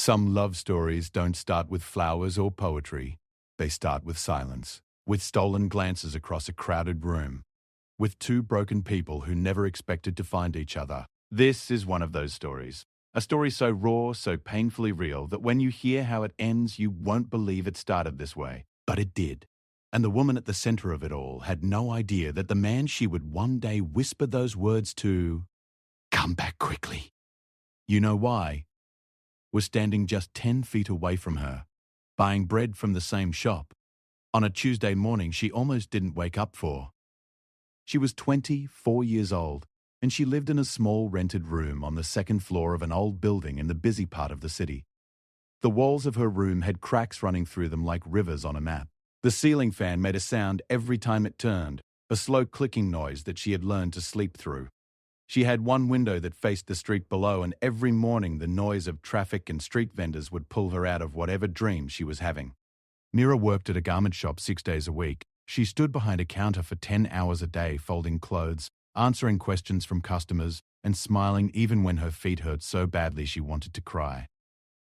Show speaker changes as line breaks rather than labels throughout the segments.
Some love stories don't start with flowers or poetry. They start with silence, with stolen glances across a crowded room, with two broken people who never expected to find each other. This is one of those stories. A story so raw, so painfully real that when you hear how it ends, you won't believe it started this way. But it did. And the woman at the center of it all had no idea that the man she would one day whisper those words to, "Come back quickly. You know why?" was standing just 10 feet away from her, buying bread from the same shop, on a Tuesday morning she almost didn't wake up for. She was 24 years old, and she lived in a small rented room on the second floor of an old building in the busy part of the city. The walls of her room had cracks running through them like rivers on a map. The ceiling fan made a sound every time it turned, a slow clicking noise that she had learned to sleep through. She had one window that faced the street below, and every morning the noise of traffic and street vendors would pull her out of whatever dream she was having. Mira worked at a garment shop 6 days a week. She stood behind a counter for 10 hours a day folding clothes, answering questions from customers, and smiling even when her feet hurt so badly she wanted to cry.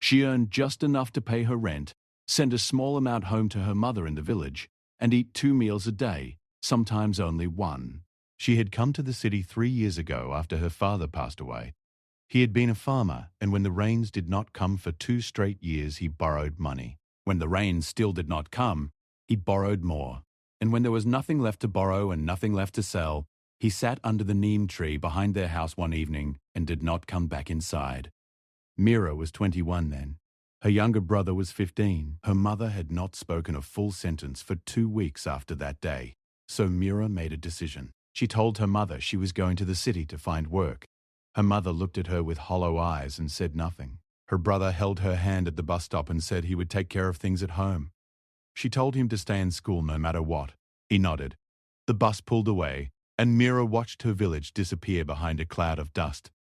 She earned just enough to pay her rent, send a small amount home to her mother in the village, and eat 2 meals a day, sometimes only one. She had come to the city 3 years ago after her father passed away. He had been a farmer, and when the rains did not come for 2 straight years, he borrowed money. When the rains still did not come, he borrowed more. And when there was nothing left to borrow and nothing left to sell, he sat under the neem tree behind their house one evening and did not come back inside. Mira was 21 then. Her younger brother was 15. Her mother had not spoken a full sentence for 2 weeks after that day. So Mira made a decision. She told her mother she was going to the city to find work. Her mother looked at her with hollow eyes and said nothing. Her brother held her hand at the bus stop and said he would take care of things at home. She told him to stay in school no matter what. He nodded. The bus pulled away, and Mira watched her village disappear behind a cloud of dust.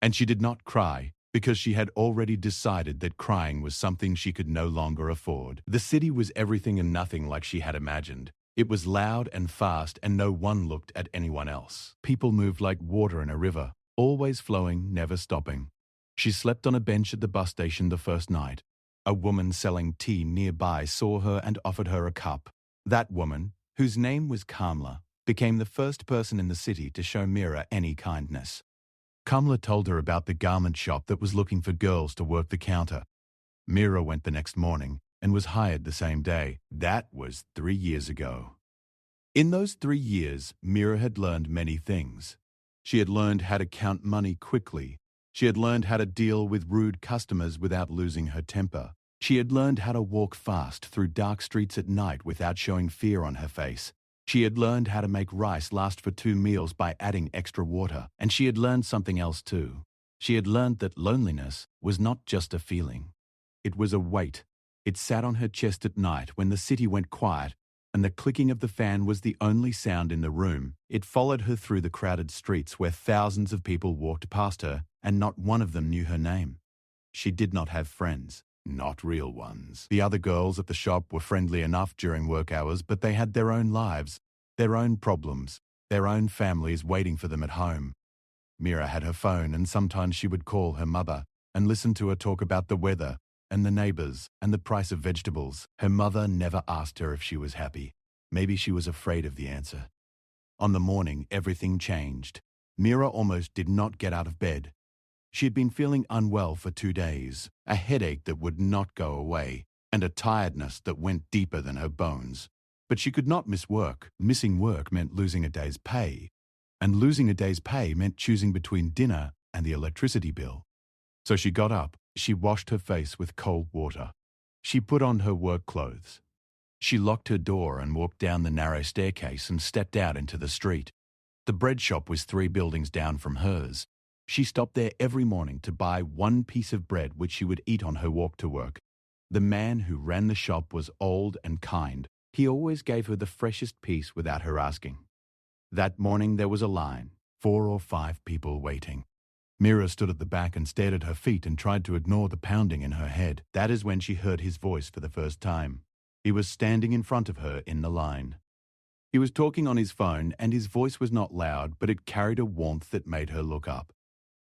And she did not cry, because she had already decided that crying was something she could no longer afford. The city was everything and nothing like she had imagined. It was loud and fast, and no one looked at anyone else. People moved like water in a river, always flowing, never stopping. She slept on a bench at the bus station the first night. A woman selling tea nearby saw her and offered her a cup. That woman, whose name was Kamla, became the first person in the city to show Mira any kindness. Kamla told her about the garment shop that was looking for girls to work the counter. Mira went the next morning and was hired the same day. That was 3 years ago. In those 3 years, Mira had learned many things. She had learned how to count money quickly. She had learned how to deal with rude customers without losing her temper. She had learned how to walk fast through dark streets at night without showing fear on her face. She had learned how to make rice last for 2 meals by adding extra water. And she had learned something else too. She had learned that loneliness was not just a feeling. It was a weight. It sat on her chest at night when the city went quiet and the clicking of the fan was the only sound in the room. It followed her through the crowded streets where thousands of people walked past her and not one of them knew her name. She did not have friends. Not real ones. The other girls at the shop were friendly enough during work hours, but they had their own lives, their own problems, their own families waiting for them at home. Mira had her phone, and sometimes she would call her mother and listen to her talk about the weather and the neighbors and the price of vegetables. Her mother never asked her if she was happy. Maybe she was afraid of the answer. On the morning, everything changed. Mira almost did not get out of bed. She had been feeling unwell for 2 days, a headache that would not go away, and a tiredness that went deeper than her bones. But she could not miss work. Missing work meant losing a day's pay, and losing a day's pay meant choosing between dinner and the electricity bill. So she got up. She washed her face with cold water. She put on her work clothes. She locked her door and walked down the narrow staircase and stepped out into the street. The bread shop was 3 buildings down from hers. She stopped there every morning to buy 1 piece of bread which she would eat on her walk to work. The man who ran the shop was old and kind. He always gave her the freshest piece without her asking. That morning there was a line, 4 or 5 people waiting. Mira stood at the back and stared at her feet and tried to ignore the pounding in her head. That is when she heard his voice for the first time. He was standing in front of her in the line. He was talking on his phone, and his voice was not loud, but it carried a warmth that made her look up.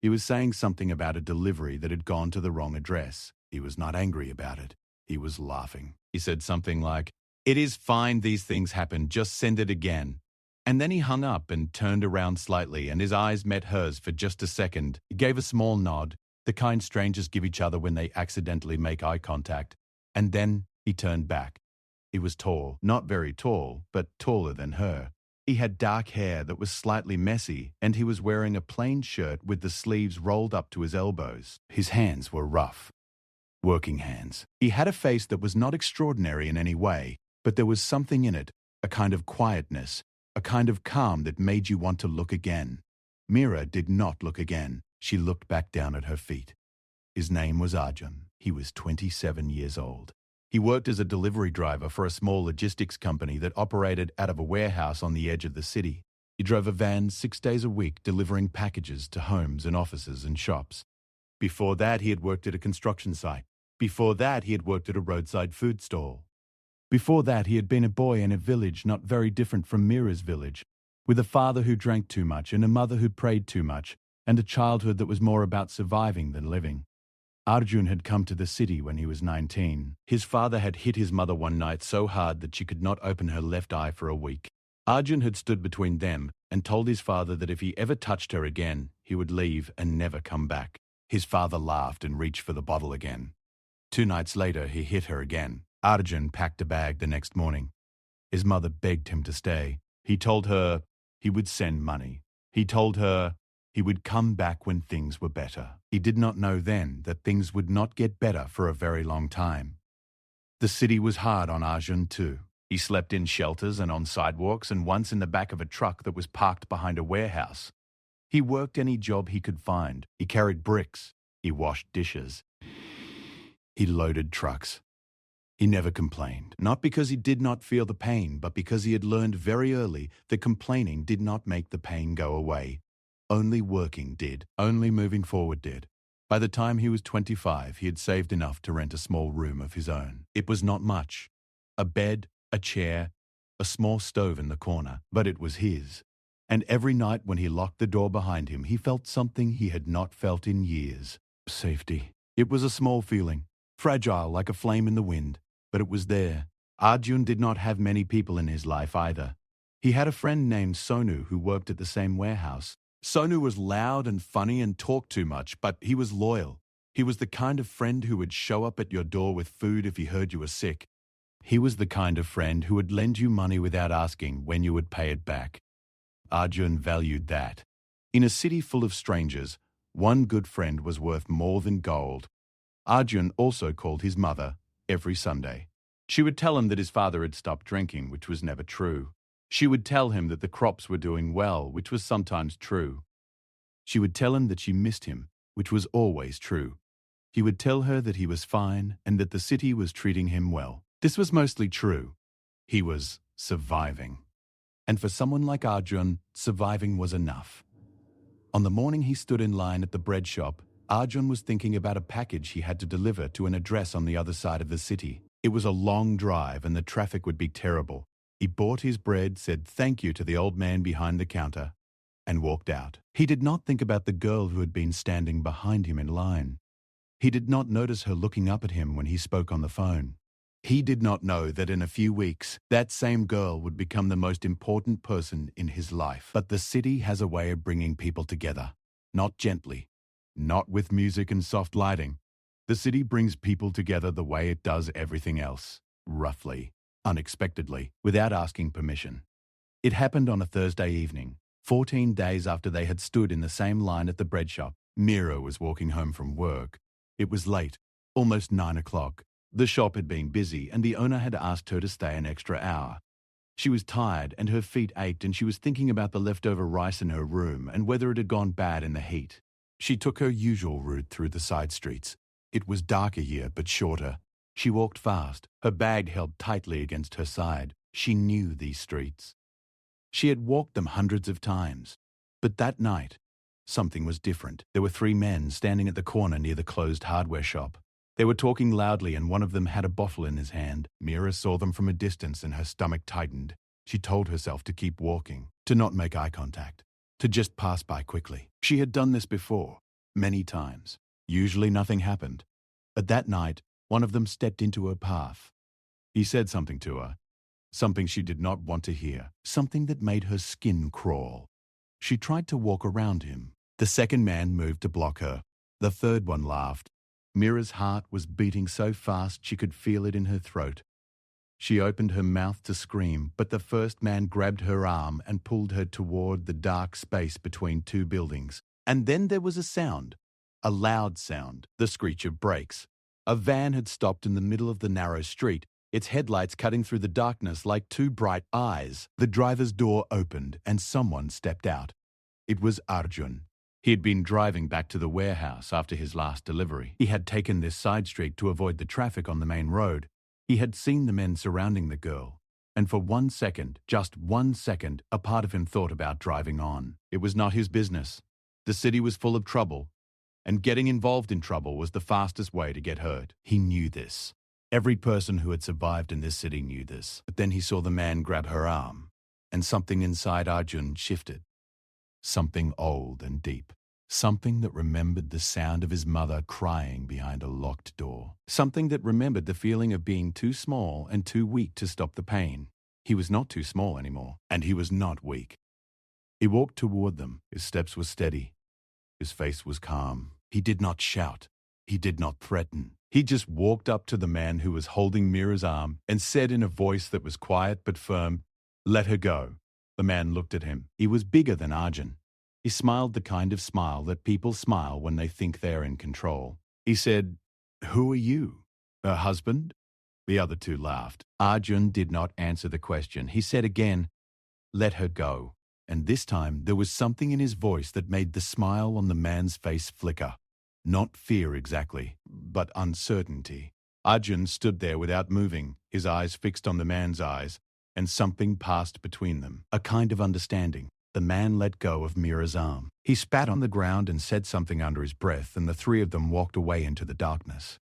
He was saying something about a delivery that had gone to the wrong address. He was not angry about it. He was laughing. He said something like, "It is fine, these things happen, just send it again." And then he hung up and turned around slightly, and his eyes met hers for just a second. He gave a small nod, the kind strangers give each other when they accidentally make eye contact. And then he turned back. He was tall, not very tall, but taller than her. He had dark hair that was slightly messy, and he was wearing a plain shirt with the sleeves rolled up to his elbows. His hands were rough. Working hands. He had a face that was not extraordinary in any way, but there was something in it, a kind of quietness, a kind of calm that made you want to look again. Mira did not look again. She looked back down at her feet. His name was Arjun. He was 27 years old. He worked as a delivery driver for a small logistics company that operated out of a warehouse on the edge of the city. He drove a van 6 days a week, delivering packages to homes and offices and shops. Before that, he had worked at a construction site. Before that, he had worked at a roadside food stall. Before that, he had been a boy in a village not very different from Mira's village, with a father who drank too much and a mother who prayed too much, and a childhood that was more about surviving than living. Arjun had come to the city when he was 19. His father had hit his mother one night so hard that she could not open her left eye for a week. Arjun had stood between them and told his father that if he ever touched her again, he would leave and never come back. His father laughed and reached for the bottle again. 2 nights later, he hit her again. Arjun packed a bag the next morning. His mother begged him to stay. He told her he would send money. He told her he would come back when things were better. He did not know then that things would not get better for a very long time. The city was hard on Arjun too. He slept in shelters and on sidewalks and once in the back of a truck that was parked behind a warehouse. He worked any job he could find. He carried bricks. He washed dishes. He loaded trucks. He never complained, not because he did not feel the pain, but because he had learned very early that complaining did not make the pain go away. Only working did. Only moving forward did. By the time he was 25, he had saved enough to rent a small room of his own. It was not much. A bed, a chair, a small stove in the corner, but it was his. And every night when he locked the door behind him, he felt something he had not felt in years. Safety. It was a small feeling, fragile like a flame in the wind, but it was there. Arjun did not have many people in his life either. He had a friend named Sonu who worked at the same warehouse. Sonu was loud and funny and talked too much, but he was loyal. He was the kind of friend who would show up at your door with food if he heard you were sick. He was the kind of friend who would lend you money without asking when you would pay it back. Arjun valued that. In a city full of strangers, one good friend was worth more than gold. Arjun also called his mother every Sunday. She would tell him that his father had stopped drinking, which was never true. She would tell him that the crops were doing well, which was sometimes true. She would tell him that she missed him, which was always true. He would tell her that he was fine and that the city was treating him well. This was mostly true. He was surviving. And for someone like Arjun, surviving was enough. On the morning he stood in line at the bread shop, Arjun was thinking about a package he had to deliver to an address on the other side of the city. It was a long drive and the traffic would be terrible. He bought his bread, said thank you to the old man behind the counter, and walked out. He did not think about the girl who had been standing behind him in line. He did not notice her looking up at him when he spoke on the phone. He did not know that in a few weeks, that same girl would become the most important person in his life. But the city has a way of bringing people together. Not gently. Not with music and soft lighting. The city brings people together the way it does everything else. Roughly. Unexpectedly, without asking permission. It happened on a Thursday evening, 14 days after they had stood in the same line at the bread shop. Mira was walking home from work. It was late, almost 9 o'clock. The shop had been busy and the owner had asked her to stay an extra hour. She was tired and her feet ached and she was thinking about the leftover rice in her room and whether it had gone bad in the heat. She took her usual route through the side streets. It was darker here but shorter. She walked fast, her bag held tightly against her side. She knew these streets. She had walked them hundreds of times. But that night, something was different. There were 3 men standing at the corner near the closed hardware shop. They were talking loudly and one of them had a bottle in his hand. Mira saw them from a distance and her stomach tightened. She told herself to keep walking, to not make eye contact, to just pass by quickly. She had done this before, many times. Usually nothing happened. But that night, one of them stepped into her path. He said something to her, something she did not want to hear, something that made her skin crawl. She tried to walk around him. The second man moved to block her. The third one laughed. Mira's heart was beating so fast she could feel it in her throat. She opened her mouth to scream, but the first man grabbed her arm and pulled her toward the dark space between two buildings. And then there was a sound, a loud sound, the screech of brakes. A van had stopped in the middle of the narrow street, its headlights cutting through the darkness like two bright eyes. The driver's door opened and someone stepped out. It was Arjun. He had been driving back to the warehouse after his last delivery. He had taken this side street to avoid the traffic on the main road. He had seen the men surrounding the girl, and for 1 second, just 1 second, a part of him thought about driving on. It was not his business. The city was full of trouble, and getting involved in trouble was the fastest way to get hurt. He knew this. Every person who had survived in this city knew this. But then he saw the man grab her arm, and something inside Arjun shifted. Something old and deep. Something that remembered the sound of his mother crying behind a locked door. Something that remembered the feeling of being too small and too weak to stop the pain. He was not too small anymore, and he was not weak. He walked toward them. His steps were steady. His face was calm. He did not shout. He did not threaten. He just walked up to the man who was holding Mira's arm and said in a voice that was quiet but firm, "Let her go." The man looked at him. He was bigger than Arjun. He smiled the kind of smile that people smile when they think they are in control. He said, "Who are you? Her husband?" The other two laughed. Arjun did not answer the question. He said again, "Let her go." And this time there was something in his voice that made the smile on the man's face flicker. Not fear exactly, but uncertainty. Arjun stood there without moving, his eyes fixed on the man's eyes, and something passed between them, a kind of understanding. The man let go of Mira's arm. He spat on the ground and said something under his breath, and the three of them walked away into the darkness.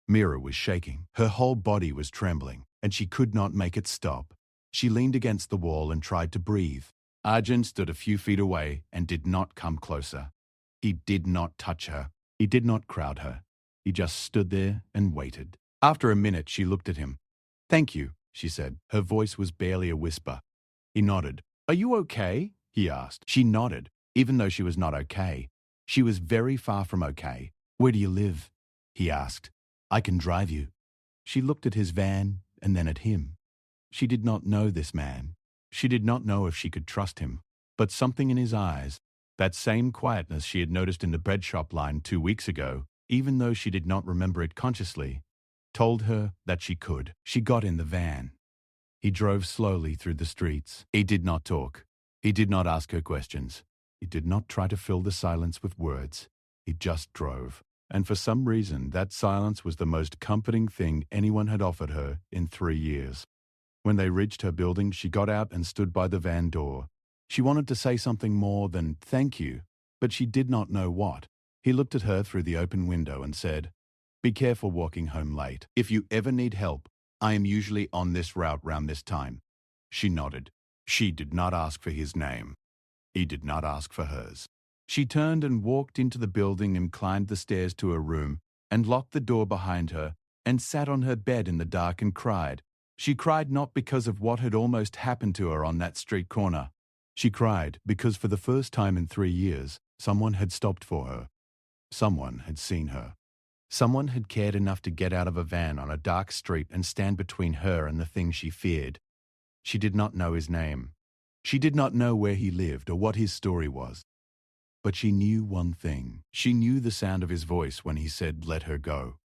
Mira was shaking. Her whole body was trembling, and she could not make it stop. She leaned against the wall and tried to breathe. Arjun stood a few feet away and did not come closer. He did not touch her. He did not crowd her. He just stood there and waited. After a minute, she looked at him. "Thank you," she said. Her voice was barely a whisper. He nodded. "Are you okay?" he asked. She nodded, even though she was not okay. She was very far from okay. "Where do you live?" he asked. "I can drive you." She looked at his van and then at him. She did not know this man. She did not know if she could trust him. But something in his eyes, that same quietness she had noticed in the bread shop line 2 weeks ago, even though she did not remember it consciously, told her that she could. She got in the van. He drove slowly through the streets. He did not talk. He did not ask her questions. He did not try to fill the silence with words. He just drove. And for some reason, that silence was the most comforting thing anyone had offered her in 3 years. When they reached her building, she got out and stood by the van door. She wanted to say something more than "thank you," but she did not know what. He looked at her through the open window and said, "Be careful walking home late. If you ever need help, I am usually on this route round this time." She nodded. She did not ask for his name. He did not ask for hers. She turned and walked into the building and climbed the stairs to her room and locked the door behind her and sat on her bed in the dark and cried. She cried not because of what had almost happened to her on that street corner. She cried because for the first time in 3 years, someone had stopped for her. Someone had seen her. Someone had cared enough to get out of a van on a dark street and stand between her and the thing she feared. She did not know his name. She did not know where he lived or what his story was. But she knew one thing. She knew the sound of his voice when he said, "Let her go."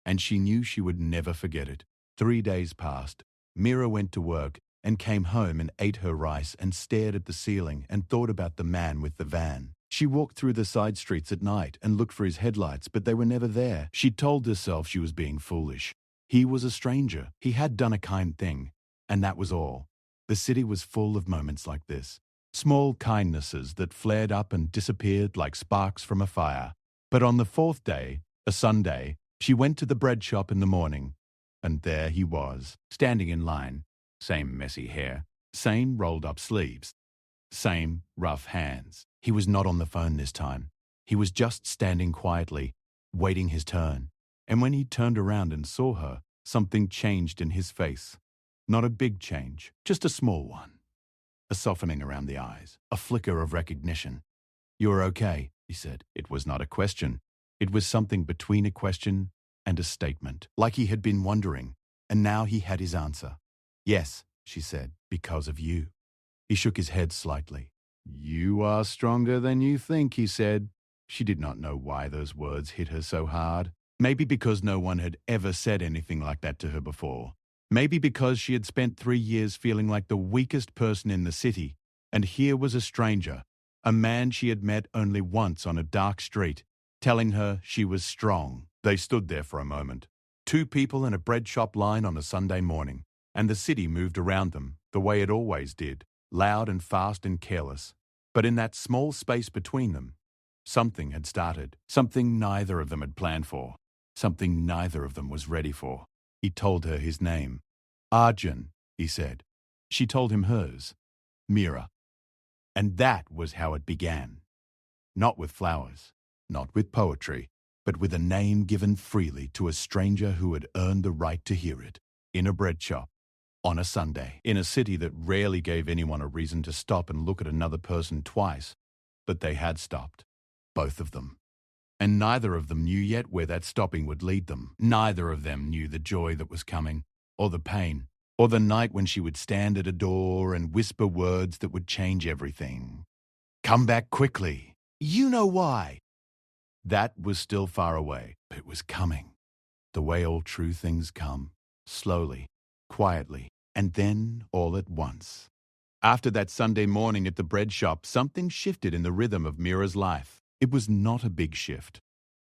And she knew she would never forget it. 3 days passed. Mira went to work and came home and ate her rice and stared at the ceiling and thought about the man with the van. She walked through the side streets at night and looked for his headlights, but they were never there. She told herself she was being foolish. He was a stranger. He had done a kind thing. And that was all. The city was full of moments like this. Small kindnesses that flared up and disappeared like sparks from a fire. But on the 4th day, a Sunday, she went to the bread shop in the morning. And there he was, standing in line. Same messy hair. Same rolled up sleeves. Same rough hands. He was not on the phone this time. He was just standing quietly, waiting his turn. And when he turned around and saw her, something changed in his face. Not a big change, just a small one. A softening around the eyes, a flicker of recognition. "You're okay," he said. It was not a question. It was something between a question and a statement, like he had been wondering, and now he had his answer. "Yes," she said, "because of you." He shook his head slightly. "You are stronger than you think," he said. She did not know why those words hit her so hard. Maybe because no one had ever said anything like that to her before. Maybe because she had spent 3 years feeling like the weakest person in the city, and here was a stranger, a man she had met only once on a dark street, telling her she was strong. They stood there for a moment. Two people in a bread shop line on a Sunday morning, and the city moved around them, the way it always did, loud and fast and careless. But in that small space between them, something had started, something neither of them had planned for, something neither of them was ready for. He told her his name. "Arjun," he said. She told him hers. "Mira." And that was how it began. Not with flowers, not with poetry, but with a name given freely to a stranger who had earned the right to hear it. In a bread shop, on a Sunday, in a city that rarely gave anyone a reason to stop and look at another person twice. But they had stopped. Both of them. And neither of them knew yet where that stopping would lead them. Neither of them knew the joy that was coming, or the pain, or the night when she would stand at a door and whisper words that would change everything. "Come back quickly. You know why." That was still far away, but it was coming. The way all true things come, slowly, quietly, and then all at once. After that Sunday morning at the bread shop, something shifted in the rhythm of Mira's life. It was not a big shift,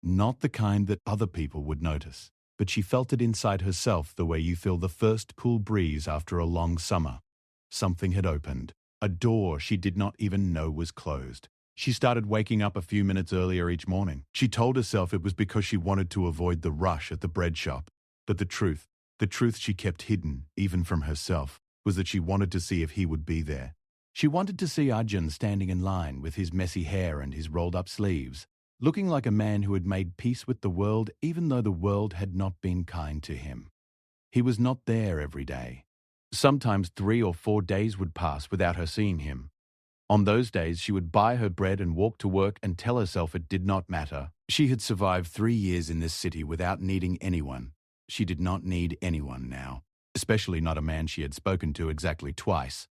not the kind that other people would notice, but she felt it inside herself the way you feel the first cool breeze after a long summer. Something had opened, a door she did not even know was closed. She started waking up a few minutes earlier each morning. She told herself it was because she wanted to avoid the rush at the bread shop, but the truth she kept hidden, even from herself, was that she wanted to see if he would be there. She wanted to see Arjun standing in line with his messy hair and his rolled-up sleeves, looking like a man who had made peace with the world even though the world had not been kind to him. He was not there every day. Sometimes 3 or 4 days would pass without her seeing him. On those days, she would buy her bread and walk to work and tell herself it did not matter. She had survived 3 years in this city without needing anyone. She did not need anyone now, especially not a man she had spoken to exactly twice.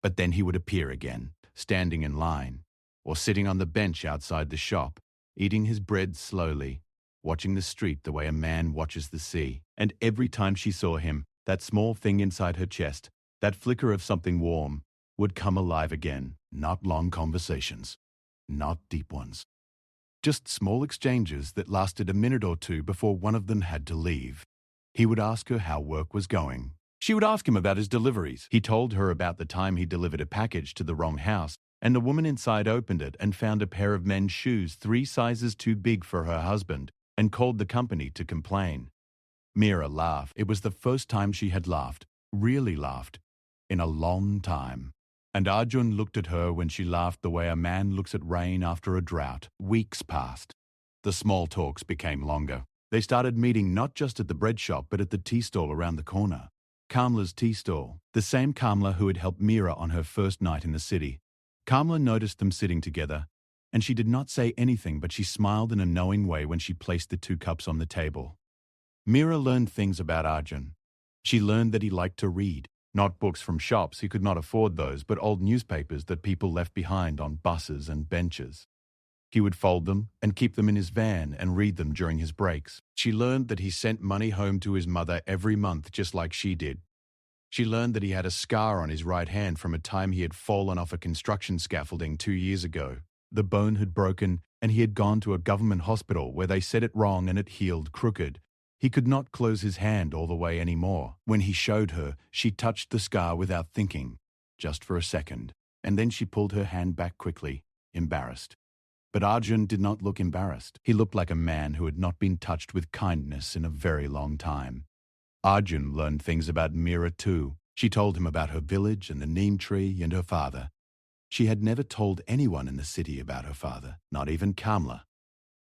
But then he would appear again, standing in line, or sitting on the bench outside the shop, eating his bread slowly, watching the street the way a man watches the sea. And every time she saw him, that small thing inside her chest, that flicker of something warm, would come alive again. Not long conversations, not deep ones. Just small exchanges that lasted a minute or two before one of them had to leave. He would ask her how work was going. She would ask him about his deliveries. He told her about the time he delivered a package to the wrong house, and the woman inside opened it and found a pair of men's shoes 3 sizes too big for her husband, and called the company to complain. Mira laughed. It was the first time she had laughed, really laughed, in a long time. And Arjun looked at her when she laughed the way a man looks at rain after a drought. Weeks passed. The small talks became longer. They started meeting not just at the bread shop but at the tea stall around the corner. Kamla's tea stall, the same Kamla who had helped Mira on her first night in the city. Kamla noticed them sitting together, and she did not say anything, but she smiled in a knowing way when she placed the 2 cups on the table. Mira learned things about Arjun. She learned that he liked to read, not books from shops, he could not afford those, but old newspapers that people left behind on buses and benches. He would fold them and keep them in his van and read them during his breaks. She learned that he sent money home to his mother every month just like she did. She learned that he had a scar on his right hand from a time he had fallen off a construction scaffolding 2 years ago. The bone had broken and he had gone to a government hospital where they said it wrong and it healed crooked. He could not close his hand all the way anymore. When he showed her, she touched the scar without thinking, just for a second, and then she pulled her hand back quickly, embarrassed. But Arjun did not look embarrassed. He looked like a man who had not been touched with kindness in a very long time. Arjun learned things about Mira too. She told him about her village and the neem tree and her father. She had never told anyone in the city about her father, not even Kamla.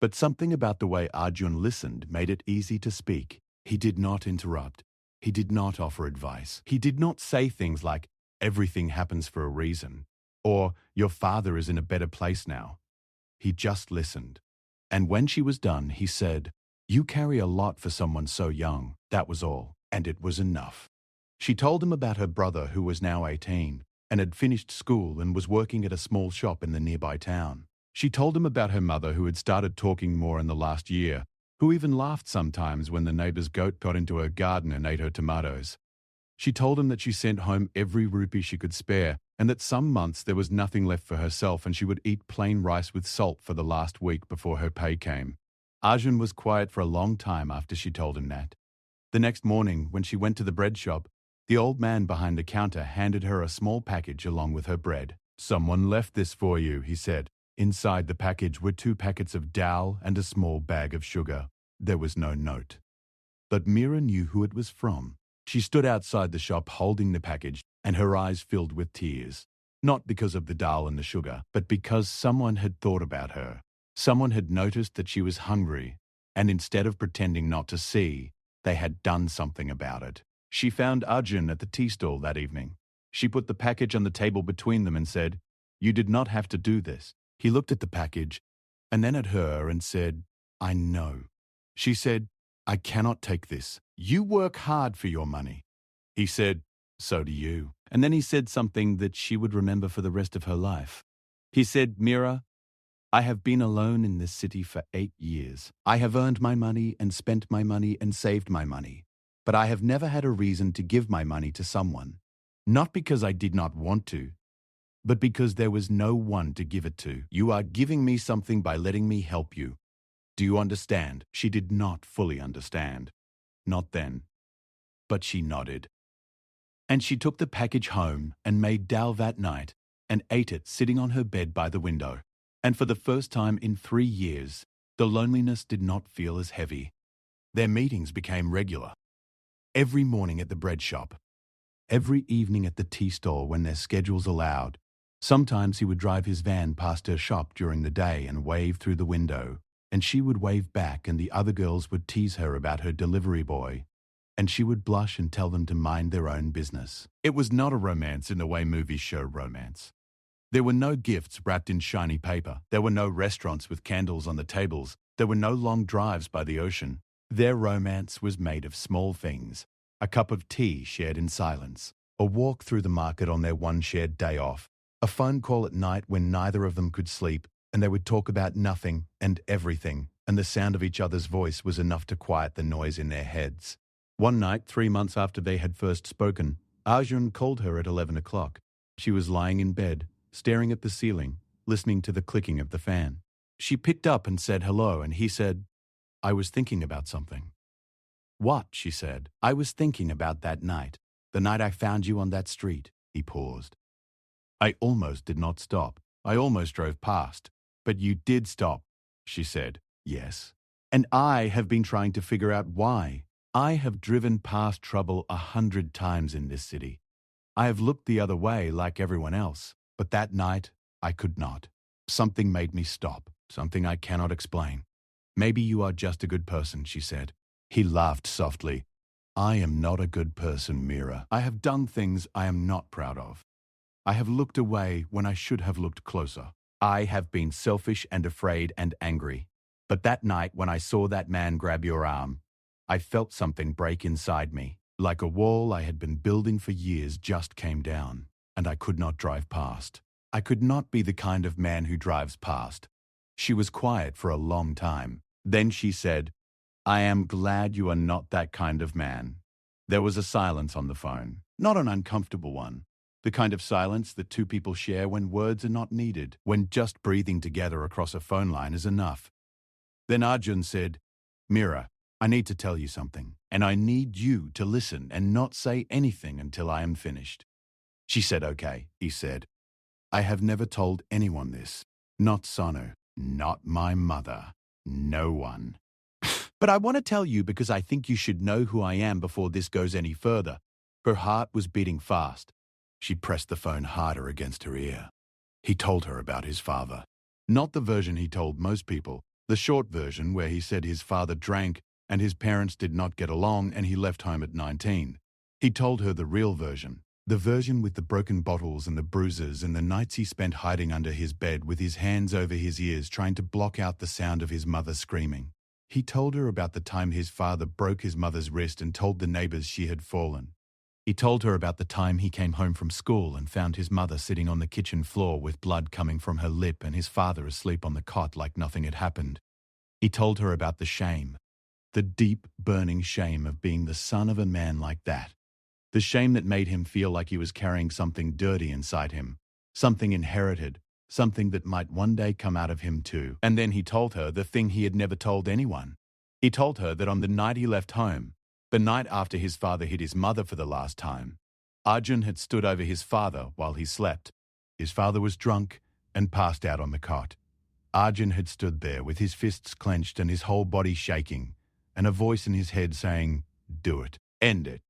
But something about the way Arjun listened made it easy to speak. He did not interrupt. He did not offer advice. He did not say things like, "Everything happens for a reason," or "Your father is in a better place now." He just listened. And when she was done, he said, "You carry a lot for someone so young." That was all, and it was enough. She told him about her brother, who was now 18, and had finished school and was working at a small shop in the nearby town. She told him about her mother, who had started talking more in the last year, who even laughed sometimes when the neighbor's goat got into her garden and ate her tomatoes. She told him that she sent home every rupee she could spare, and that some months there was nothing left for herself and she would eat plain rice with salt for the last week before her pay came. Arjun was quiet for a long time after she told him that. The next morning, when she went to the bread shop, the old man behind the counter handed her a small package along with her bread. "Someone left this for you," he said. Inside the package were 2 packets of dal and a small bag of sugar. There was no note. But Mira knew who it was from. She stood outside the shop holding the package, and her eyes filled with tears. Not because of the dal and the sugar, but because someone had thought about her. Someone had noticed that she was hungry, and instead of pretending not to see, they had done something about it. She found Arjun at the tea stall that evening. She put the package on the table between them and said, "You did not have to do this." He looked at the package, and then at her and said, "I know." She said, "I cannot take this. You work hard for your money." He said, "So do you." And then he said something that she would remember for the rest of her life. He said, "Mira, I have been alone in this city for 8 years. I have earned my money and spent my money and saved my money. But I have never had a reason to give my money to someone. Not because I did not want to, but because there was no one to give it to. You are giving me something by letting me help you. Do you understand?" She did not fully understand. Not then. But she nodded. And she took the package home and made dal that night and ate it sitting on her bed by the window. And for the first time in 3 years, the loneliness did not feel as heavy. Their meetings became regular. Every morning at the bread shop. Every evening at the tea stall when their schedules allowed. Sometimes he would drive his van past her shop during the day and wave through the window, and she would wave back, and the other girls would tease her about her delivery boy, and she would blush and tell them to mind their own business. It was not a romance in the way movies show romance. There were no gifts wrapped in shiny paper. There were no restaurants with candles on the tables. There were no long drives by the ocean. Their romance was made of small things: a cup of tea shared in silence, a walk through the market on their one shared day off, a phone call at night when neither of them could sleep, and they would talk about nothing and everything, and the sound of each other's voice was enough to quiet the noise in their heads. One night, 3 months after they had first spoken, Arjun called her at 11 o'clock. She was lying in bed, staring at the ceiling, listening to the clicking of the fan. She picked up and said hello, and he said, "I was thinking about something." "What?" she said. "I was thinking about that night, the night I found you on that street." He paused. "I almost did not stop. I almost drove past. But you did stop," she said. "Yes. And I have been trying to figure out why. I have driven past trouble 100 times in this city. I have looked the other way like everyone else, but that night I could not. Something made me stop, something I cannot explain. Maybe you are just a good person," she said. He laughed softly. "I am not a good person, Mira. I have done things I am not proud of. I have looked away when I should have looked closer. I have been selfish and afraid and angry. But that night when I saw that man grab your arm, I felt something break inside me. Like a wall I had been building for years just came down, and I could not drive past. I could not be the kind of man who drives past." She was quiet for a long time. Then she said, "I am glad you are not that kind of man." There was a silence on the phone, not an uncomfortable one. The kind of silence that 2 people share when words are not needed, when just breathing together across a phone line is enough. Then Arjun said, "Mira, I need to tell you something, and I need you to listen and not say anything until I am finished." She said, "Okay," he said. "I have never told anyone this. Not Sonu, not my mother, no one. But I want to tell you because I think you should know who I am before this goes any further." Her heart was beating fast. She pressed the phone harder against her ear. He told her about his father. Not the version he told most people, The short version, where he said his father drank and his parents did not get along and he left home at 19. He told her the real version. The version with the broken bottles and the bruises and the nights he spent hiding under his bed with his hands over his ears trying to block out the sound of his mother screaming. He told her about the time his father broke his mother's wrist and told the neighbors she had fallen. He told her about the time he came home from school and found his mother sitting on the kitchen floor with blood coming from her lip and his father asleep on the cot like nothing had happened. He told her about the shame, the deep, burning shame of being the son of a man like that. The shame that made him feel like he was carrying something dirty inside him, something inherited, something that might one day come out of him too. And then he told her the thing he had never told anyone. He told her that on the night he left home, the night after his father hit his mother for the last time, Arjun had stood over his father while he slept. His father was drunk and passed out on the cot. Arjun had stood there with his fists clenched and his whole body shaking, and a voice in his head saying, "Do it. End it.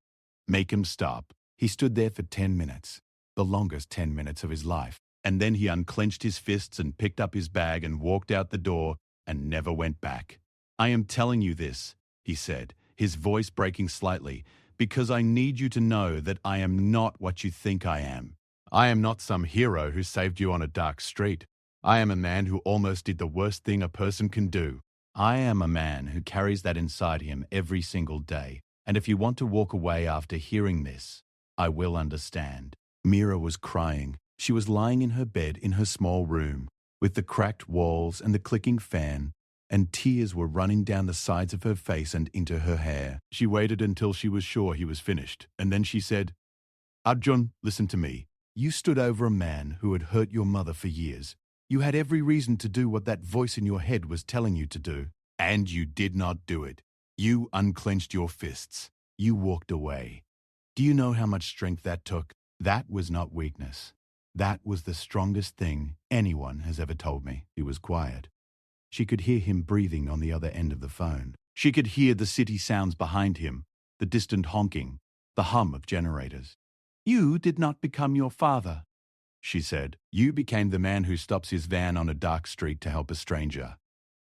Make him stop." He stood there for 10 minutes, the longest 10 minutes of his life, and then he unclenched his fists and picked up his bag and walked out the door and never went back. "I am telling you this," he said, his voice breaking slightly, "because I need you to know that I am not what you think I am. I am not some hero who saved you on a dark street. I am a man who almost did the worst thing a person can do. I am a man who carries that inside him every single day. And if you want to walk away after hearing this, I will understand." Mira was crying. She was lying in her bed in her small room, with the cracked walls and the clicking fan, and tears were running down the sides of her face and into her hair. She waited until she was sure he was finished, and then she said, "Arjun, listen to me. You stood over a man who had hurt your mother for years. You had every reason to do what that voice in your head was telling you to do, and you did not do it. You unclenched your fists. You walked away. Do you know how much strength that took? That was not weakness. That was the strongest thing anyone has ever told me." He was quiet. She could hear him breathing on the other end of the phone. She could hear the city sounds behind him, the distant honking, the hum of generators. "You did not become your father," she said. "You became the man who stops his van on a dark street to help a stranger.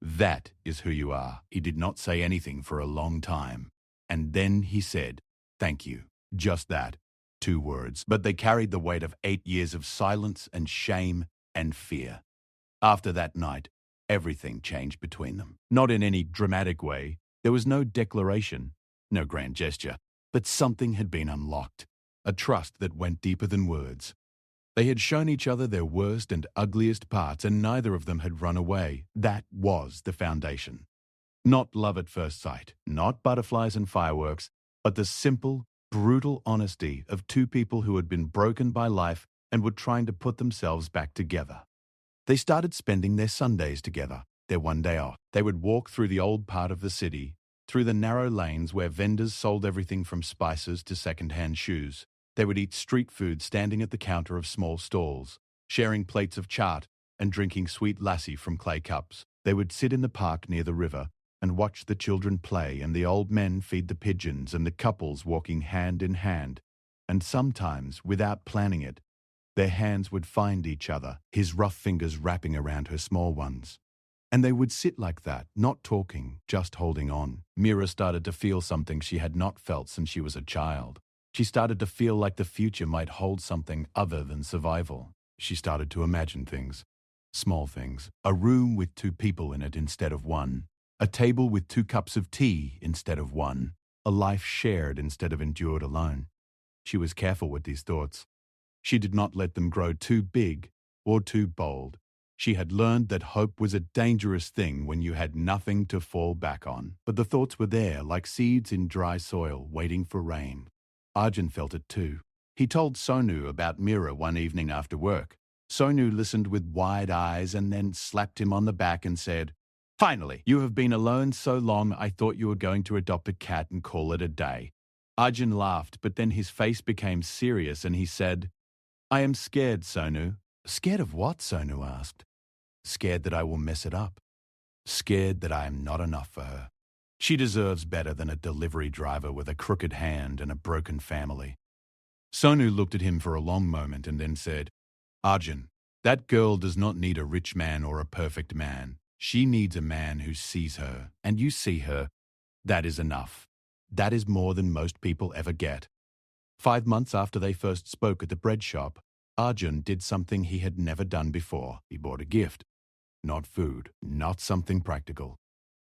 That is who you are." He did not say anything for a long time. And then he said, "Thank you." Just that. 2 words. But they carried the weight of 8 years of silence and shame and fear. After that night, everything changed between them. Not in any dramatic way. There was no declaration, no grand gesture. But something had been unlocked. A trust that went deeper than words. They had shown each other their worst and ugliest parts, and neither of them had run away. That was the foundation. Not love at first sight, not butterflies and fireworks, but the simple, brutal honesty of 2 people who had been broken by life and were trying to put themselves back together. They started spending their Sundays together, their one day off. They would walk through the old part of the city, through the narrow lanes where vendors sold everything from spices to second-hand shoes. They would eat street food standing at the counter of small stalls, sharing plates of chaat and drinking sweet lassi from clay cups. They would sit in the park near the river and watch the children play and the old men feed the pigeons and the couples walking hand in hand. And sometimes, without planning it, their hands would find each other, his rough fingers wrapping around her small ones. And they would sit like that, not talking, just holding on. Mira started to feel something she had not felt since she was a child. She started to feel like the future might hold something other than survival. She started to imagine things. Small things. A room with 2 people in it instead of 1. A table with 2 cups of tea instead of 1. A life shared instead of endured alone. She was careful with these thoughts. She did not let them grow too big or too bold. She had learned that hope was a dangerous thing when you had nothing to fall back on. But the thoughts were there, like seeds in dry soil, waiting for rain. Arjun felt it too. He told Sonu about Mira one evening after work. Sonu listened with wide eyes and then slapped him on the back and said, "Finally, you have been alone so long I thought you were going to adopt a cat and call it a day." Arjun laughed, but then his face became serious and he said, "I am scared, Sonu." "Scared of what?" Sonu asked. "Scared that I will mess it up. Scared that I am not enough for her. She deserves better than a delivery driver with a crooked hand and a broken family." Sonu looked at him for a long moment and then said, "Arjun, that girl does not need a rich man or a perfect man. She needs a man who sees her, and you see her. That is enough. That is more than most people ever get. 5 months after they first spoke at the bread shop, Arjun did something he had never done before. He bought a gift. Not food, not something practical.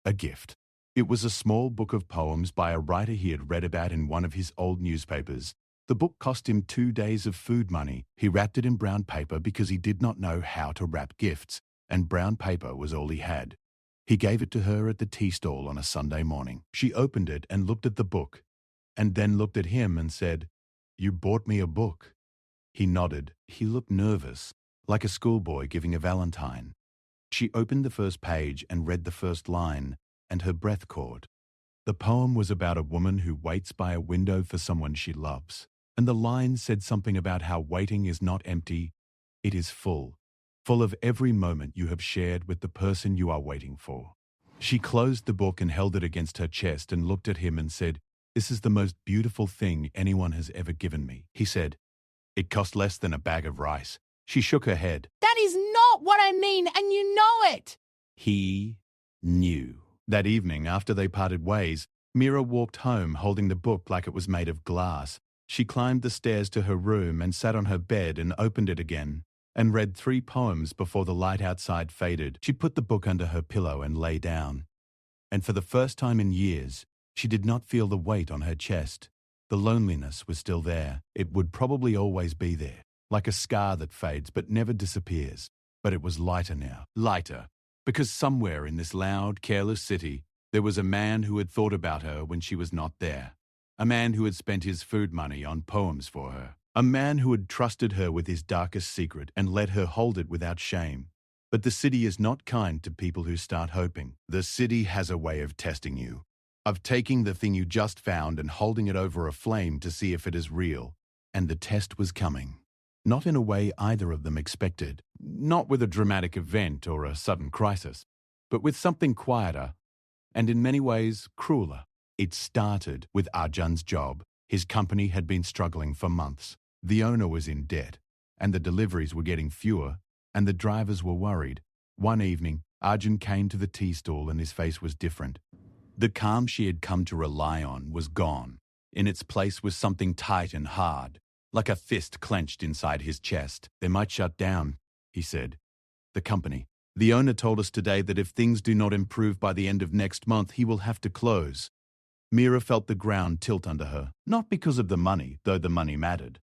A gift. It was a small book of poems by a writer he had read about in one of his old newspapers. The book cost him 2 days of food money. He wrapped it in brown paper because he did not know how to wrap gifts, and brown paper was all he had. He gave it to her at the tea stall on a Sunday morning. She opened it and looked at the book, and then looked at him and said, "You bought me a book." He nodded. He looked nervous, like a schoolboy giving a valentine. She opened the first page and read the first line, and her breath caught. The poem was about a woman who waits by a window for someone she loves, and the line said something about how waiting is not empty, it is full of every moment you have shared with the person you are waiting for. She closed the book and held it against her chest and looked at him and said, "This is the most beautiful thing anyone has ever given me." He said, "It cost less than a bag of rice." She shook her head.
"That is not what I mean, and you know it."
He knew. That evening, after they parted ways, Mira walked home holding the book like it was made of glass. She climbed the stairs to her room and sat on her bed and opened it again, and read 3 poems before the light outside faded. She put the book under her pillow and lay down. And for the first time in years, she did not feel the weight on her chest. The loneliness was still there. It would probably always be there, like a scar that fades but never disappears. But it was lighter now. Lighter, because somewhere in this loud, careless city, there was a man who had thought about her when she was not there. A man who had spent his food money on poems for her. A man who had trusted her with his darkest secret and let her hold it without shame. But the city is not kind to people who start hoping. The city has a way of testing you, of taking the thing you just found and holding it over a flame to see if it is real. And the test was coming. Not in a way either of them expected. Not with a dramatic event or a sudden crisis, but with something quieter, and in many ways crueler. It started with Arjun's job. His company had been struggling for months. The owner was in debt, and the deliveries were getting fewer, and the drivers were worried. One evening, Arjun came to the tea stall and his face was different. The calm she had come to rely on was gone. In its place was something tight and hard, like a fist clenched inside his chest. "They might shut down," he said. "The company. The owner told us today that if things do not improve by the end of next month, he will have to close." Mira felt the ground tilt under her, not because of the money, though the money mattered,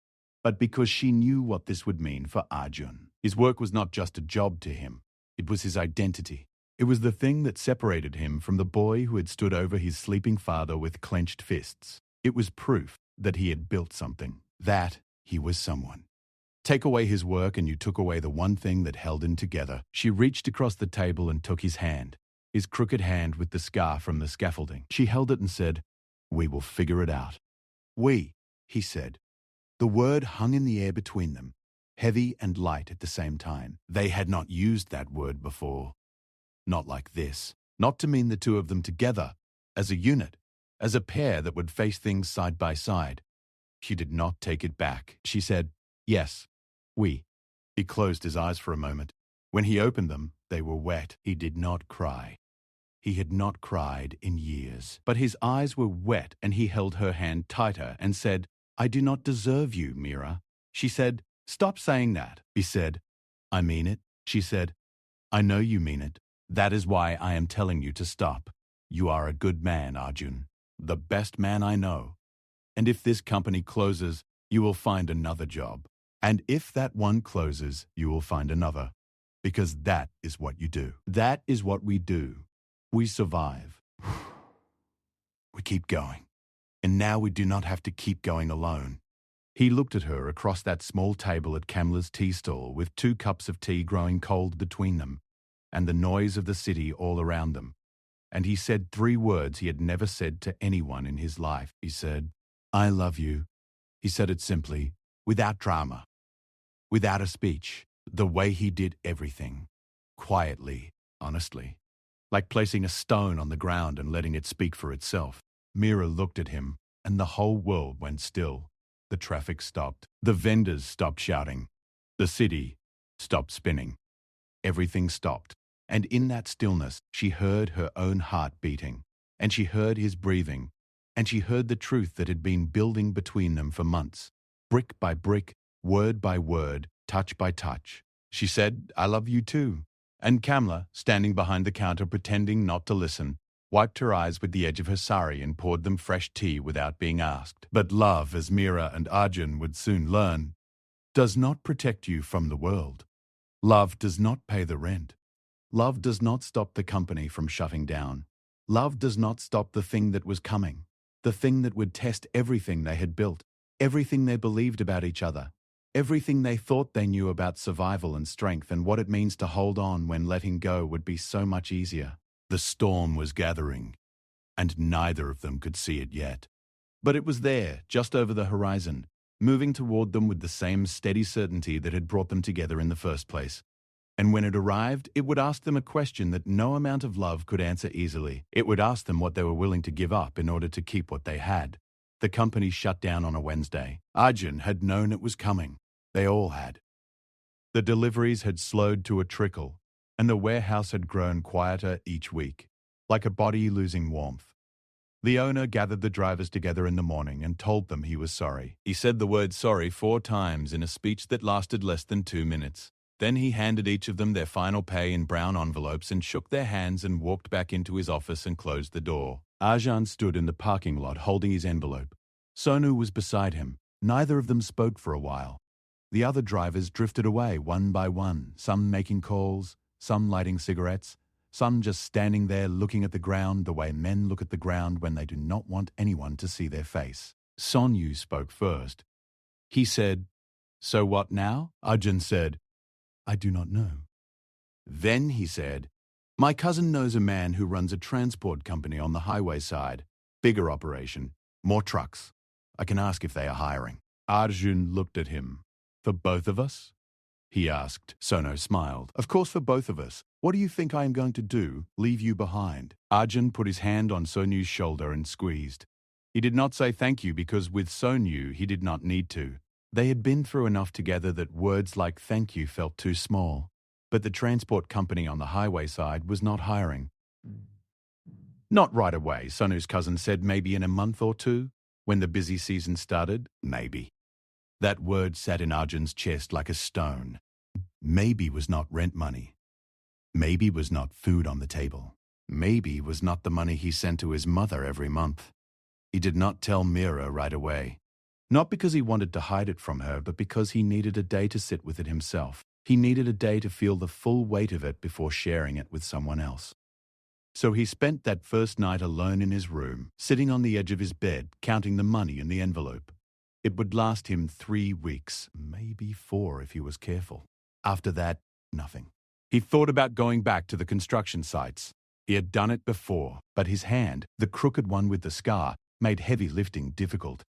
but because she knew what this would mean for Arjun. His work was not just a job to him. It was his identity. It was the thing that separated him from the boy who had stood over his sleeping father with clenched fists. It was proof that he had built something, that he was someone. Take away his work and you took away the one thing that held him together. She reached across the table and took his hand, his crooked hand with the scar from the scaffolding. She held it and said, "We will figure it out." "We," he said. The word hung in the air between them, heavy and light at the same time. They had not used that word before. Not like this. Not to mean the two of them together, as a unit, as a pair that would face things side by side. She did not take it back. She said, "Yes, we." He closed his eyes for a moment. When he opened them, they were wet. He did not cry. He had not cried in years. But his eyes were wet and he held her hand tighter and said, "I do not deserve you, Mira." She said, "Stop saying that." He said, "I mean it." She said, "I know you mean it. That is why I am telling you to stop. You are a good man, Arjun. The best man I know. And if this company closes, you will find another job. And if that one closes, you will find another. Because that is what you do. That is what we do. We survive. We keep going. And now we do not have to keep going alone." He looked at her across that small table at Kamla's tea stall with 2 cups of tea growing cold between them, and the noise of the city all around them. And he said 3 words he had never said to anyone in his life. He said, "I love you." He said it simply, without drama, without a speech, the way he did everything, quietly, honestly, like placing a stone on the ground and letting it speak for itself. Mira looked at him, and the whole world went still. The traffic stopped. The vendors stopped shouting. The city stopped spinning. Everything stopped. And in that stillness, she heard her own heart beating, and she heard his breathing, and she heard the truth that had been building between them for months, brick by brick, word by word, touch by touch. She said, "I love you too." And Kamla, standing behind the counter pretending not to listen, wiped her eyes with the edge of her sari and poured them fresh tea without being asked. But love, as Mira and Arjun would soon learn, does not protect you from the world. Love does not pay the rent. Love does not stop the company from shutting down. Love does not stop the thing that was coming, the thing that would test everything they had built, everything they believed about each other, everything they thought they knew about survival and strength and what it means to hold on when letting go would be so much easier. The storm was gathering, and neither of them could see it yet. But it was there, just over the horizon, moving toward them with the same steady certainty that had brought them together in the first place. And when it arrived, it would ask them a question that no amount of love could answer easily. It would ask them what they were willing to give up in order to keep what they had. The company shut down on a Wednesday. Arjun had known it was coming. They all had. The deliveries had slowed to a trickle, and the warehouse had grown quieter each week, like a body losing warmth. The owner gathered the drivers together in the morning and told them he was sorry. He said the word sorry 4 times in a speech that lasted less than 2 minutes. Then he handed each of them their final pay in brown envelopes and shook their hands and walked back into his office and closed the door. Arjun stood in the parking lot holding his envelope. Sonu was beside him. Neither of them spoke for a while. The other drivers drifted away one by one, some making calls, some lighting cigarettes, some just standing there looking at the ground the way men look at the ground when they do not want anyone to see their face. Sonu spoke first. He said, "So what now?" Arjun said, "I do not know." Then he said, "My cousin knows a man who runs a transport company on the highway side. Bigger operation, more trucks. I can ask if they are hiring." Arjun looked at him. "For both of us?" he asked. Sono smiled. "Of course for both of us. What do you think I am going to do? Leave you behind?" Arjun put his hand on Sonu's shoulder and squeezed. He did not say thank you because with Sonu he did not need to. They had been through enough together that words like thank you felt too small. But the transport company on the highway side was not hiring. "Not right away," Sonu's cousin said. "Maybe in a month or 2, when the busy season started. Maybe." That word sat in Arjun's chest like a stone. Maybe was not rent money. Maybe was not food on the table. Maybe was not the money he sent to his mother every month. He did not tell Mira right away. Not because he wanted to hide it from her, but because he needed a day to sit with it himself. He needed a day to feel the full weight of it before sharing it with someone else. So he spent that first night alone in his room, sitting on the edge of his bed, counting the money in the envelope. It would last him 3 weeks, maybe 4 if he was careful. After that, nothing. He thought about going back to the construction sites. He had done it before, but his hand, the crooked one with the scar, made heavy lifting difficult.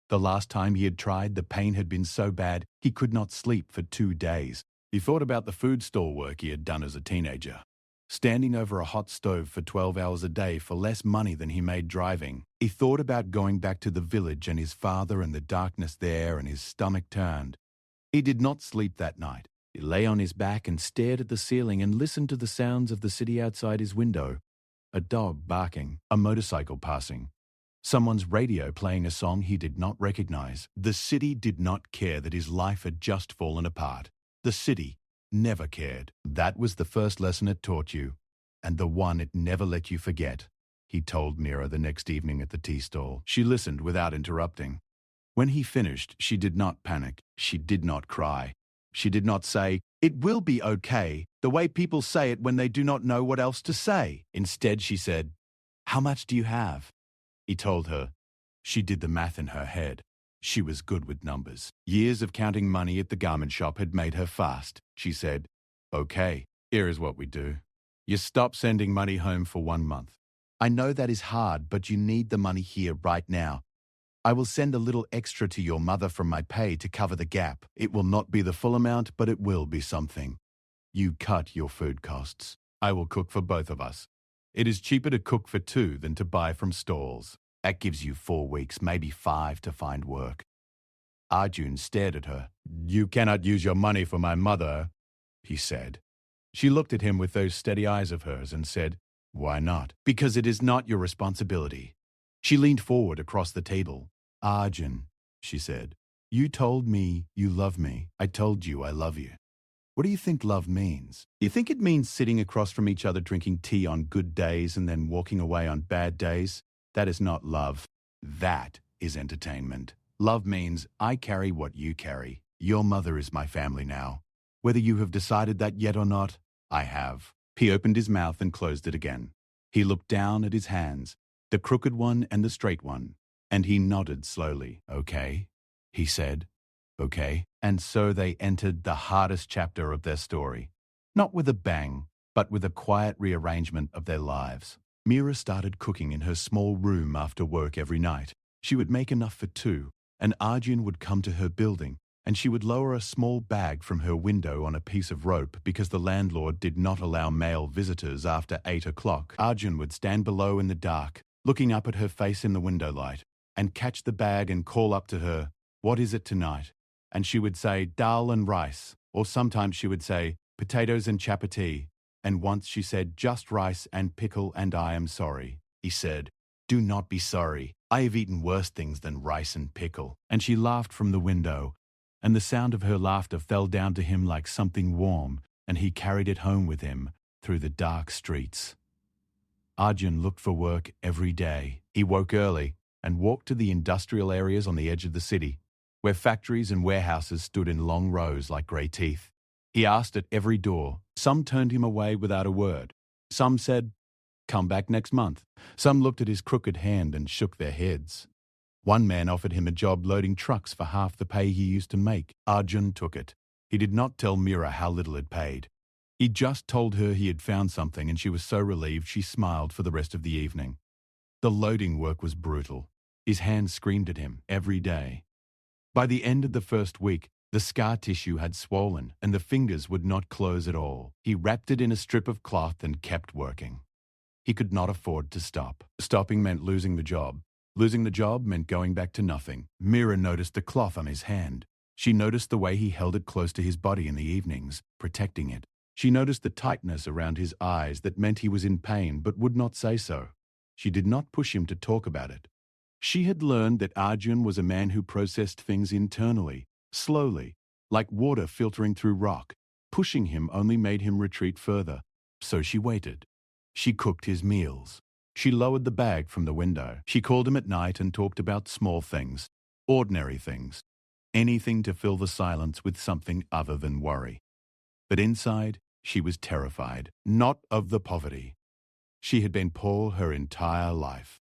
The last time he had tried, the pain had been so bad he could not sleep for 2 days. He thought about the food stall work he had done as a teenager. Standing over a hot stove for 12 hours a day for less money than he made driving. He thought about going back to the village and his father and the darkness there, and his stomach turned. He did not sleep that night. He lay on his back and stared at the ceiling and listened to the sounds of the city outside his window. A dog barking, a motorcycle passing, someone's radio playing a song he did not recognize. The city did not care that his life had just fallen apart. The city never cared. That was the first lesson it taught you, and the one it never let you forget, he told Mira the next evening at the tea stall. She listened without interrupting. When he finished, she did not panic. She did not cry. She did not say, "It will be okay," the way people say it when they do not know what else to say. Instead, she said, "How much do you have?" He told her. She did the math in her head. She was good with numbers. Years of counting money at the garment shop had made her fast. She said, "Okay, here is what we do. You stop sending money home for 1 month. I know that is hard, but you need the money here right now. I will send a little extra to your mother from my pay to cover the gap. It will not be the full amount, but it will be something. You cut your food costs. I will cook for both of us. It is cheaper to cook for 2 than to buy from stalls. That gives you 4 weeks, maybe 5 to find work." Arjun stared at her. "You cannot use your money for my mother," he said. She looked at him with those steady eyes of hers and said, "Why not?" "Because it is not your responsibility." She leaned forward across the table. "Arjun," she said, "you told me you love me. I told you I love you. What do you think love means? You think it means sitting across from each other drinking tea on good days and then walking away on bad days? That is not love. That is entertainment. Love means I carry what you carry. Your mother is my family now. Whether you have decided that yet or not, I have." He opened his mouth and closed it again. He looked down at his hands, the crooked one and the straight one, and he nodded slowly. "Okay," he said. "Okay." And so they entered the hardest chapter of their story. Not with a bang, but with a quiet rearrangement of their lives. Mira started cooking in her small room after work every night. She would make enough for two, and Arjun would come to her building, and she would lower a small bag from her window on a piece of rope because the landlord did not allow male visitors after 8 o'clock. Arjun would stand below in the dark, looking up at her face in the window light, and catch the bag and call up to her, "What is it tonight?" And she would say, "Dal and rice," or sometimes she would say, "Potatoes and chapati," and once she said, "Just rice and pickle and I am sorry." He said, "Do not be sorry. I have eaten worse things than rice and pickle." And she laughed from the window, and the sound of her laughter fell down to him like something warm, and he carried it home with him through the dark streets. Arjun looked for work every day. He woke early and walked to the industrial areas on the edge of the city, where factories and warehouses stood in long rows like grey teeth. He asked at every door. Some turned him away without a word. Some said, "Come back next month." Some looked at his crooked hand and shook their heads. One man offered him a job loading trucks for half the pay he used to make. Arjun took it. He did not tell Mira how little it paid. He just told her he had found something, and she was so relieved she smiled for the rest of the evening. The loading work was brutal. His hands screamed at him every day. By the end of the first week, the scar tissue had swollen and the fingers would not close at all. He wrapped it in a strip of cloth and kept working. He could not afford to stop. Stopping meant losing the job. Losing the job meant going back to nothing. Mira noticed the cloth on his hand. She noticed the way he held it close to his body in the evenings, protecting it. She noticed the tightness around his eyes that meant he was in pain but would not say so. She did not push him to talk about it. She had learned that Arjun was a man who processed things internally, slowly, like water filtering through rock. Pushing him only made him retreat further. So she waited. She cooked his meals. She lowered the bag from the window. She called him at night and talked about small things, ordinary things, anything to fill the silence with something other than worry. But inside, she was terrified, not of the poverty. She had been poor her entire life.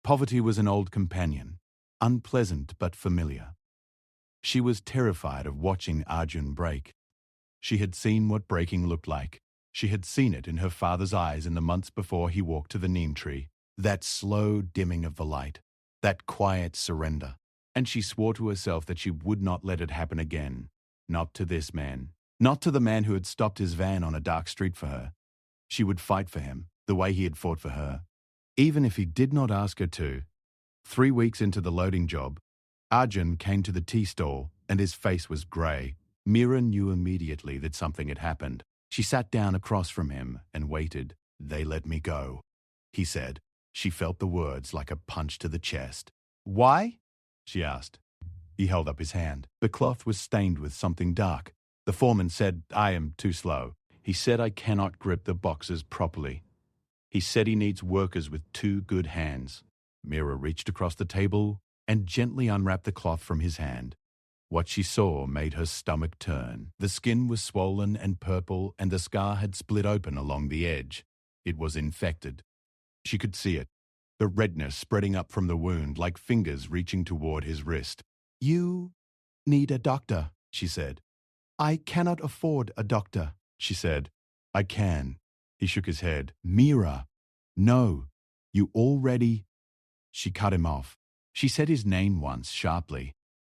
Poverty was an old companion, unpleasant but familiar. She was terrified of watching Arjun break. She had seen what breaking looked like. She had seen it in her father's eyes in the months before he walked to the neem tree. That slow dimming of the light, that quiet surrender. And she swore to herself that she would not let it happen again. Not to this man. Not to the man who had stopped his van on a dark street for her. She would fight for him, the way he had fought for her. Even if he did not ask her to. 3 weeks into the loading job, Arjun came to the tea stall and his face was grey. Mira knew immediately that something had happened. She sat down across from him and waited. "They let me go," he said. She felt the words like a punch to the chest. "Why?" she asked. He held up his hand. The cloth was stained with something dark. The foreman said, "I am too slow." He said, "I cannot grip the boxes properly." He said he needs workers with 2 good hands. Mira reached across the table and gently unwrapped the cloth from his hand. What she saw made her stomach turn. The skin was swollen and purple, and the scar had split open along the edge. It was infected. She could see it, the redness spreading up from the wound like fingers reaching toward his wrist. "You need a doctor," she said. "I cannot afford a doctor," she said. "I can." He shook his head. "Mira, no, you already—" She cut him off. She said his name once, sharply.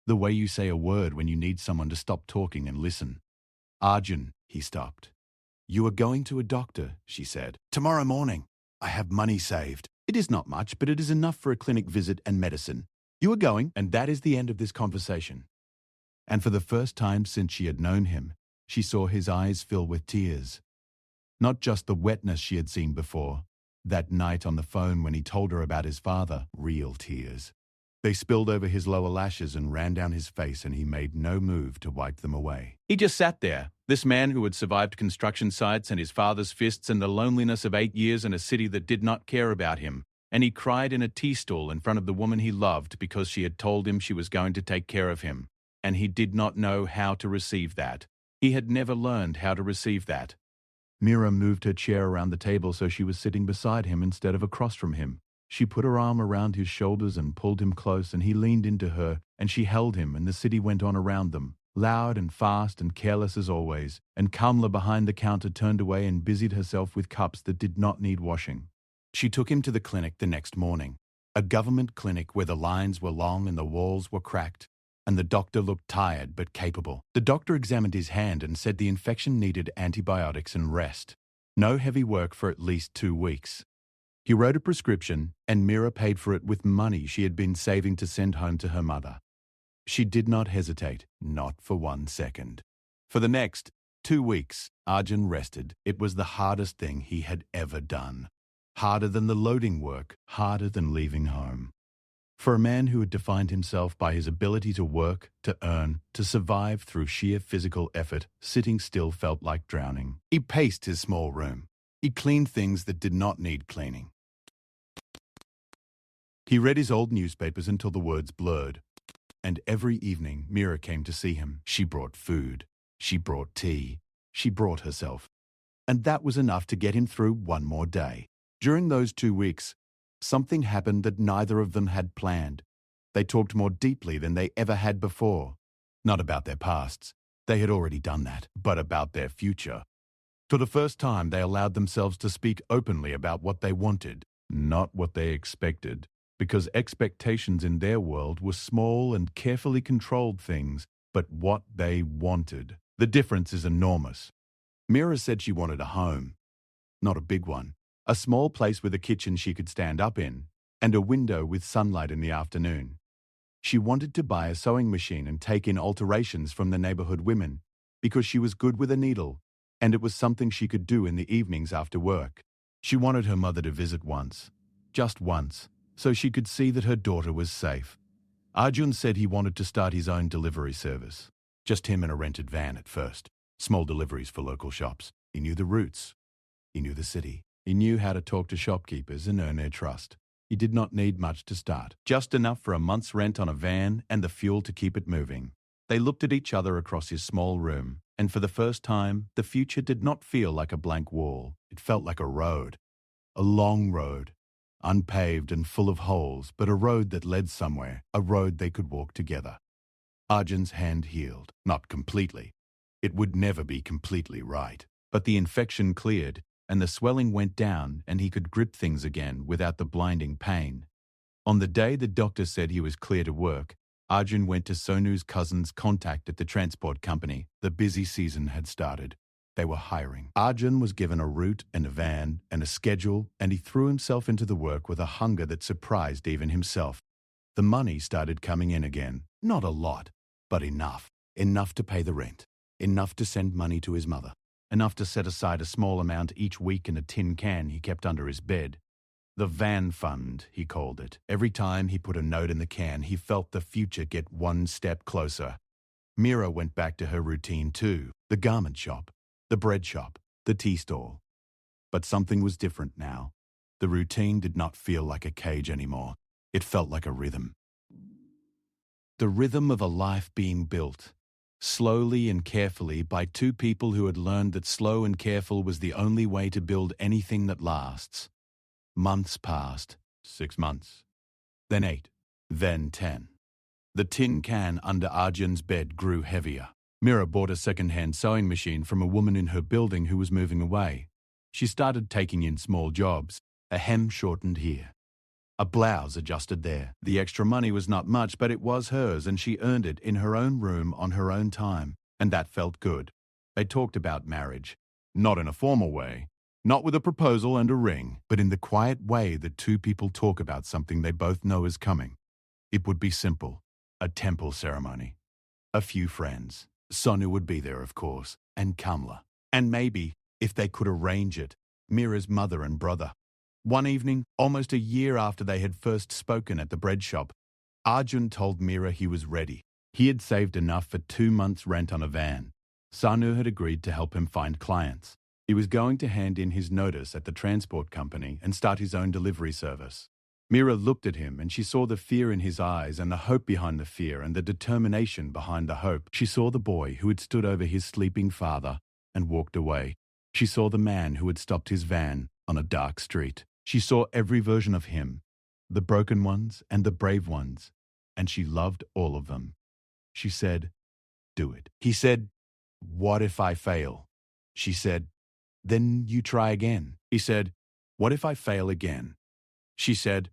The way you say a word when you need someone to stop talking and listen. "Arjun," he stopped. "You are going to a doctor," she said. "Tomorrow morning. I have money saved. It is not much, but it is enough for a clinic visit and medicine. You are going, and that is the end of this conversation." And for the first time since she had known him, she saw his eyes fill with tears. Not just the wetness she had seen before. That night on the phone when he told her about his father, real tears. They spilled over his lower lashes and ran down his face, and he made no move to wipe them away. He just sat there, this man who had survived construction sites and his father's fists and the loneliness of 8 years in a city that did not care about him, and he cried in a tea stall in front of the woman he loved because she had told him she was going to take care of him, and he did not know how to receive that. He had never learned how to receive that. Mira moved her chair around the table so she was sitting beside him instead of across from him. She put her arm around his shoulders and pulled him close, and he leaned into her, and she held him, and the city went on around them, loud and fast and careless as always, and Kamla behind the counter turned away and busied herself with cups that did not need washing. She took him to the clinic the next morning, a government clinic where the lines were long and the walls were cracked, and the doctor looked tired but capable. The doctor examined his hand and said the infection needed antibiotics and rest. No heavy work for at least 2 weeks. He wrote a prescription, and Mira paid for it with money she had been saving to send home to her mother. She did not hesitate, not for 1 second. For the next 2 weeks, Arjun rested. It was the hardest thing he had ever done. Harder than the loading work, harder than leaving home. For a man who had defined himself by his ability to work, to earn, to survive through sheer physical effort, sitting still felt like drowning. He paced his small room. He cleaned things that did not need cleaning. He read his old newspapers until the words blurred. And every evening, Mira came to see him. She brought food. She brought tea. She brought herself. And that was enough to get him through one more day. During those 2 weeks, something happened that neither of them had planned. They talked more deeply than they ever had before. Not about their pasts. They had already done that. But about their future. For the first time, they allowed themselves to speak openly about what they wanted, not what they expected, because expectations in their world were small and carefully controlled things, but what they wanted. The difference is enormous. Mira said she wanted a home, not a big one, a small place with a kitchen she could stand up in, and a window with sunlight in the afternoon. She wanted to buy a sewing machine and take in alterations from the neighborhood women, because she was good with a needle, and it was something she could do in the evenings after work. She wanted her mother to visit once, just once, so she could see that her daughter was safe. Arjun said he wanted to start his own delivery service. Just him in a rented van at first. Small deliveries for local shops. He knew the routes. He knew the city. He knew how to talk to shopkeepers and earn their trust. He did not need much to start. Just enough for a month's rent on a van and the fuel to keep it moving. They looked at each other across his small room, and for the first time, the future did not feel like a blank wall. It felt like a road. A long road. Unpaved and full of holes, but a road that led somewhere. A road they could walk together. Arjun's hand healed. Not completely. It would never be completely right. But the infection cleared, and the swelling went down, and he could grip things again without the blinding pain. On the day the doctor said he was clear to work, Arjun went to Sonu's cousin's contact at the transport company. The busy season had started. They were hiring. Arjun was given a route and a van and a schedule, and he threw himself into the work with a hunger that surprised even himself. The money started coming in again. Not a lot, but enough. Enough to pay the rent. Enough to send money to his mother. Enough to set aside a small amount each week in a tin can he kept under his bed. The van fund, he called it. Every time he put a note in the can, he felt the future get one step closer. Mira went back to her routine too. The garment shop, the bread shop, the tea stall. But something was different now. The routine did not feel like a cage anymore. It felt like a rhythm. The rhythm of a life being built, slowly and carefully by two people who had learned that slow and careful was the only way to build anything that lasts. Months passed. 6 months. Then 8. Then 10. The tin can under Arjun's bed grew heavier. Mira bought a second-hand sewing machine from a woman in her building who was moving away. She started taking in small jobs. A hem shortened here. A blouse adjusted there. The extra money was not much, but it was hers, and she earned it in her own room on her own time. And that felt good. They talked about marriage. Not in a formal way. Not with a proposal and a ring, but in the quiet way that two people talk about something they both know is coming. It would be simple. A temple ceremony. A few friends. Sonu would be there, of course, and Kamla. And maybe, if they could arrange it, Mira's mother and brother. One evening, almost a year after they had first spoken at the bread shop, Arjun told Mira he was ready. He had saved enough for 2 months' rent on a van. Sanu had agreed to help him find clients. He was going to hand in his notice at the transport company and start his own delivery service. Mira looked at him and she saw the fear in his eyes and the hope behind the fear and the determination behind the hope. She saw the boy who had stood over his sleeping father and walked away. She saw the man who had stopped his van on a dark street. She saw every version of him, the broken ones and the brave ones, and she loved all of them. She said, "Do it." He said, "What if I fail?" She said, "Then you try again." He said, "What if I fail again?" She said,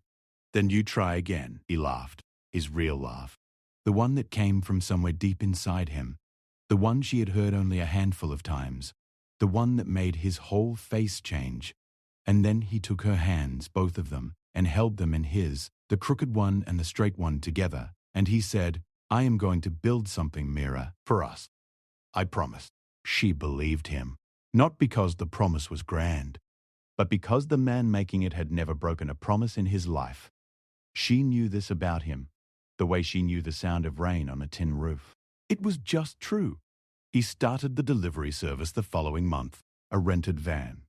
"Then you try again." He laughed, his real laugh, the one that came from somewhere deep inside him, the one she had heard only a handful of times, the one that made his whole face change. And then he took her hands, both of them, and held them in his, the crooked one and the straight one together, and he said, "I am going to build something, Mira, for us. I promise." She believed him, not because the promise was grand, but because the man making it had never broken a promise in his life. She knew this about him, the way she knew the sound of rain on a tin roof. It was just true. He started the delivery service the following month, a rented van,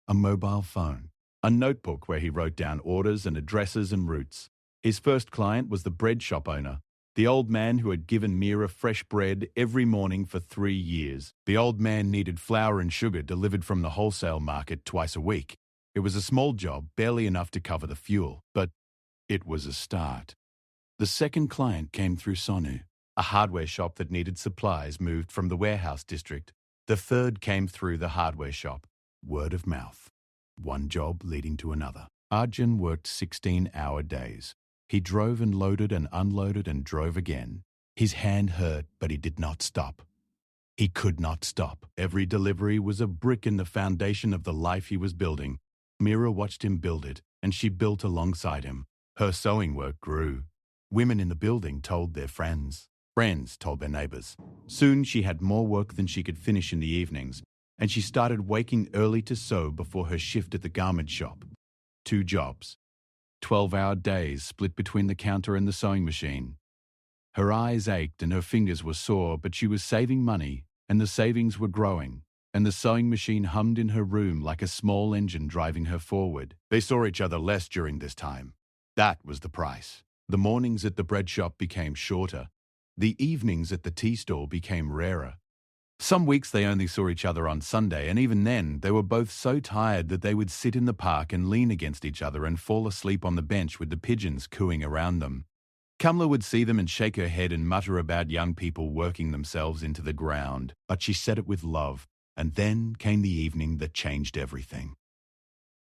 a mobile phone, a notebook where he wrote down orders and addresses and routes. His first client was the bread shop owner, the old man who had given Mira fresh bread every morning for 3 years. The old man needed flour and sugar delivered from the wholesale market twice a week. It was a small job, barely enough to cover the fuel, but it was a start. The second client came through Sonu, a hardware shop that needed supplies moved from the warehouse district. The third came through the hardware shop. Word of mouth. One job leading to another. Arjun worked 16-hour days. He drove and loaded and unloaded and drove again. His hand hurt, but he did not stop. He could not stop. Every delivery was a brick in the foundation of the life he was building. Mira watched him build it, and she built alongside him. Her sewing work grew. Women in the building told their friends. Friends told their neighbors. Soon she had more work than she could finish in the evenings, and she started waking early to sew before her shift at the garment shop. 2 jobs. 12-hour days split between the counter and the sewing machine. Her eyes ached and her fingers were sore, but she was saving money, and the savings were growing, and the sewing machine hummed in her room like a small engine driving her forward. They saw each other less during this time. That was the price. The mornings at the bread shop became shorter. The evenings at the tea store became rarer. Some weeks they only saw each other on Sunday, and even then they were both so tired that they would sit in the park and lean against each other and fall asleep on the bench with the pigeons cooing around them. Kamla would see them and shake her head and mutter about young people working themselves into the ground, but she said it with love. And then came the evening that changed everything.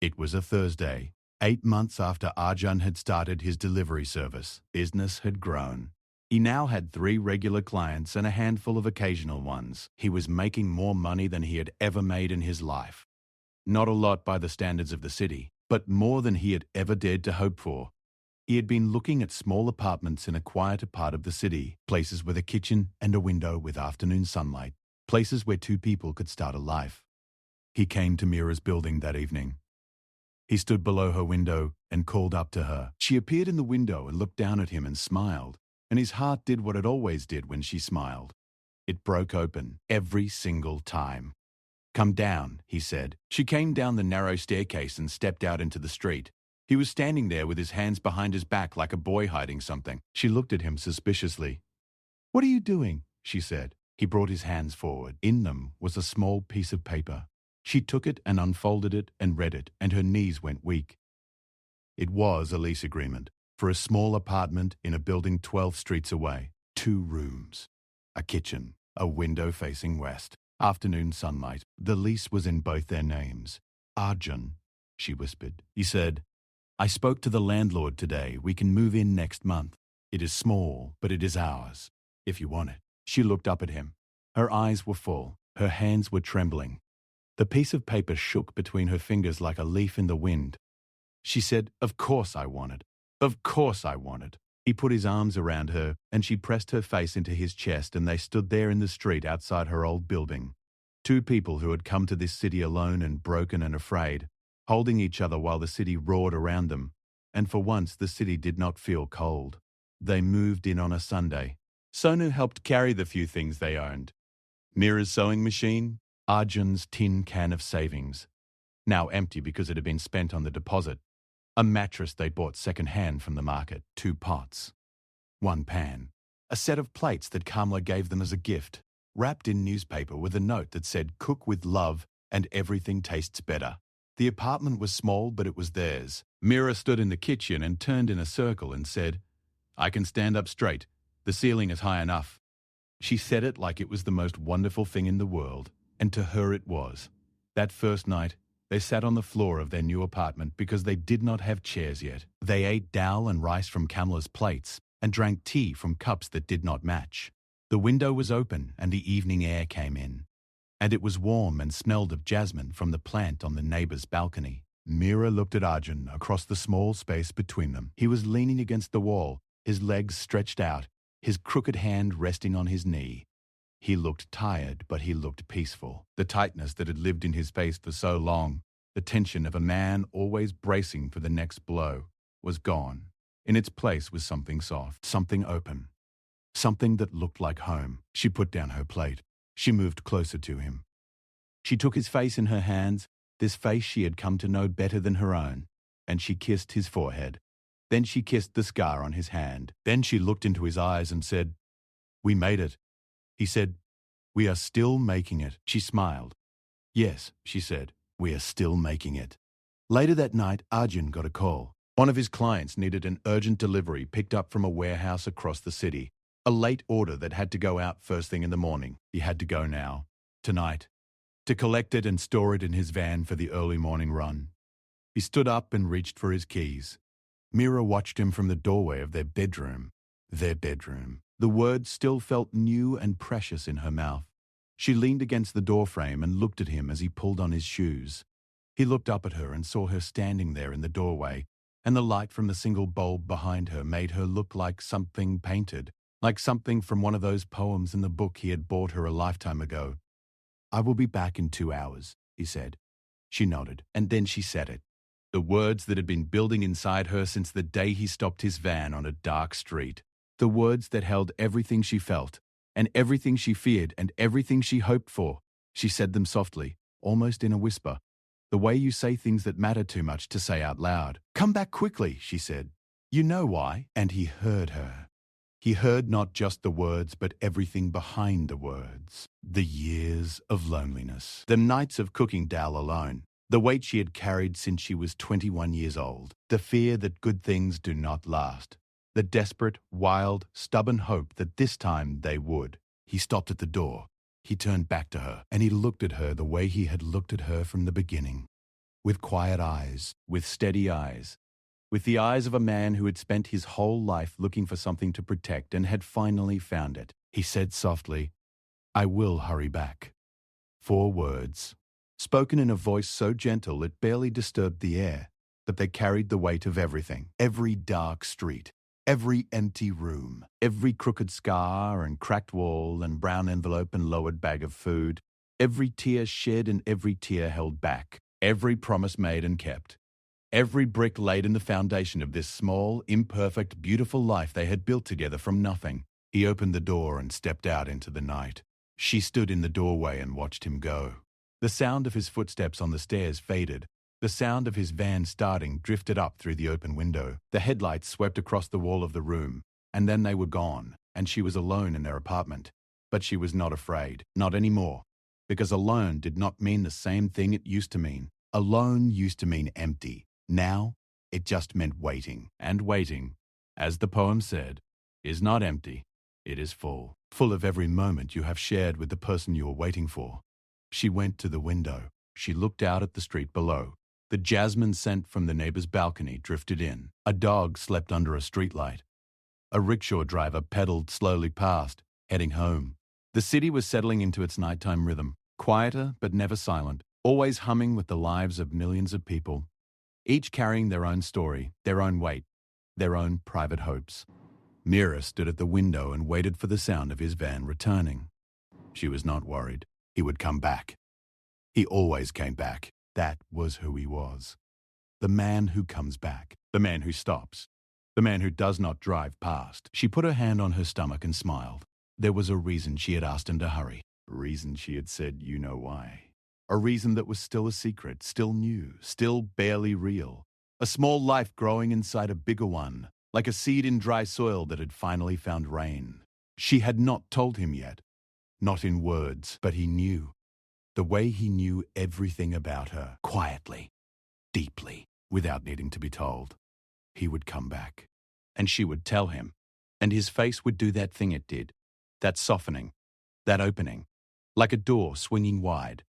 It was a Thursday, 8 months after Arjun had started his delivery service. Business had grown. He now had 3 regular clients and a handful of occasional ones. He was making more money than he had ever made in his life. Not a lot by the standards of the city, but more than he had ever dared to hope for. He had been looking at small apartments in a quieter part of the city, places with a kitchen and a window with afternoon sunlight, places where 2 people could start a life. He came to Mira's building that evening. He stood below her window and called up to her. She appeared in the window and looked down at him and smiled, and his heart did what it always did when she smiled. It broke open every single time. "Come down," he said. She came down the narrow staircase and stepped out into the street. He was standing there with his hands behind his back like a boy hiding something. She looked at him suspiciously. "What are you doing?" she said. He brought his hands forward. In them was a small piece of paper. She took it and unfolded it and read it, and her knees went weak. It was a lease agreement for a small apartment in a building 12 streets away. 2 rooms, a kitchen, a window facing west, afternoon sunlight. The lease was in both their names. "Arjun," she whispered. He said, "I spoke to the landlord today. We can move in next month. It is small, but it is ours, if you want it." She looked up at him. Her eyes were full. Her hands were trembling. The piece of paper shook between her fingers like a leaf in the wind. She said, "Of course I want it. Of course I want it." He put his arms around her, and she pressed her face into his chest, and they stood there in the street outside her old building. Two people who had come to this city alone and broken and afraid, holding each other while the city roared around them, and for once the city did not feel cold. They moved in on a Sunday. Sonu helped carry the few things they owned. Mira's sewing machine, Arjun's tin can of savings, now empty because it had been spent on the deposit, a mattress they bought second-hand from the market, 2 pots, 1 pan, a set of plates that Kamla gave them as a gift, wrapped in newspaper with a note that said, "Cook with love and everything tastes better." The apartment was small, but it was theirs. Mira stood in the kitchen and turned in a circle and said, "I can stand up straight. The ceiling is high enough." She said it like it was the most wonderful thing in the world, and to her it was. That first night, they sat on the floor of their new apartment because they did not have chairs yet. They ate dal and rice from Kamla's plates and drank tea from cups that did not match. The window was open and the evening air came in, and it was warm and smelled of jasmine from the plant on the neighbor's balcony. Mira looked at Arjun across the small space between them. He was leaning against the wall, his legs stretched out, his crooked hand resting on his knee. He looked tired, but he looked peaceful. The tightness that had lived in his face for so long, the tension of a man always bracing for the next blow, was gone. In its place was something soft, something open, something that looked like home. She put down her plate. She moved closer to him. She took his face in her hands, this face she had come to know better than her own, and she kissed his forehead. Then she kissed the scar on his hand. Then she looked into his eyes and said, "We made it." He said, "We are still making it." She smiled. "Yes," she said, "we are still making it." Later that night, Arjun got a call. One of his clients needed an urgent delivery picked up from a warehouse across the city. A late order that had to go out first thing in the morning. He had to go now, tonight, to collect it and store it in his van for the early morning run. He stood up and reached for his keys. Mira watched him from the doorway of their bedroom. Their bedroom. The words still felt new and precious in her mouth. She leaned against the doorframe and looked at him as he pulled on his shoes. He looked up at her and saw her standing there in the doorway, and the light from the single bulb behind her made her look like something painted, like something from one of those poems in the book he had bought her a lifetime ago. "I will be back in 2 hours," he said. She nodded, and then she said it. The words that had been building inside her since the day he stopped his van on a dark street. The words that held everything she felt, and everything she feared, and everything she hoped for. She said them softly, almost in a whisper, the way you say things that matter too much to say out loud. "Come back quickly," she said. "You know why?" And he heard her. He heard not just the words, but everything behind the words. The years of loneliness. The nights of cooking dal alone. The weight she had carried since she was 21 years old. The fear that good things do not last. The desperate, wild, stubborn hope that this time they would. He stopped at the door. He turned back to her, and he looked at her the way he had looked at her from the beginning. With quiet eyes, with steady eyes. With the eyes of a man who had spent his whole life looking for something to protect and had finally found it. He said softly, "I will hurry back." 4 words, spoken in a voice so gentle it barely disturbed the air, but they carried the weight of everything. Every dark street, every empty room, every crooked scar and cracked wall and brown envelope and lowered bag of food, every tear shed and every tear held back, every promise made and kept, every brick laid in the foundation of this small, imperfect, beautiful life they had built together from nothing. He opened the door and stepped out into the night. She stood in the doorway and watched him go. The sound of his footsteps on the stairs faded. The sound of his van starting drifted up through the open window. The headlights swept across the wall of the room, and then they were gone, and she was alone in their apartment. But she was not afraid, not anymore, because alone did not mean the same thing it used to mean. Alone used to mean empty. Now, it just meant waiting. And waiting, as the poem said, is not empty. It is full. Full of every moment you have shared with the person you are waiting for. She went to the window. She looked out at the street below. The jasmine scent from the neighbor's balcony drifted in. A dog slept under a streetlight. A rickshaw driver pedaled slowly past, heading home. The city was settling into its nighttime rhythm, quieter but never silent, always humming with the lives of millions of people, each carrying their own story, their own weight, their own private hopes. Mira stood at the window and waited for the sound of his van returning. She was not worried. He would come back. He always came back. That was who he was. The man who comes back. The man who stops. The man who does not drive past. She put her hand on her stomach and smiled. There was a reason she had asked him to hurry. A reason she had said, you know why. A reason that was still a secret, still new, still barely real. A small life growing inside a bigger one, like a seed in dry soil that had finally found rain. She had not told him yet. Not in words, but he knew. The way he knew everything about her, quietly, deeply, without needing to be told. He would come back. And she would tell him. And his face would do that thing it did. That softening. That opening. Like a door swinging wide.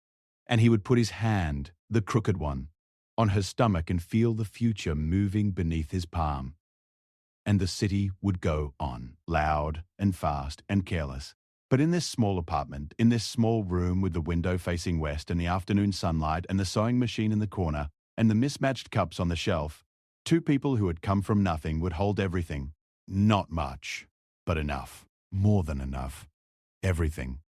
And he would put his hand, the crooked one, on her stomach and feel the future moving beneath his palm. And the city would go on, loud and fast and careless. But in this small apartment, in this small room with the window facing west and the afternoon sunlight and the sewing machine in the corner and the mismatched cups on the shelf, two people who had come from nothing would hold everything. Not much, but enough. More than enough. Everything.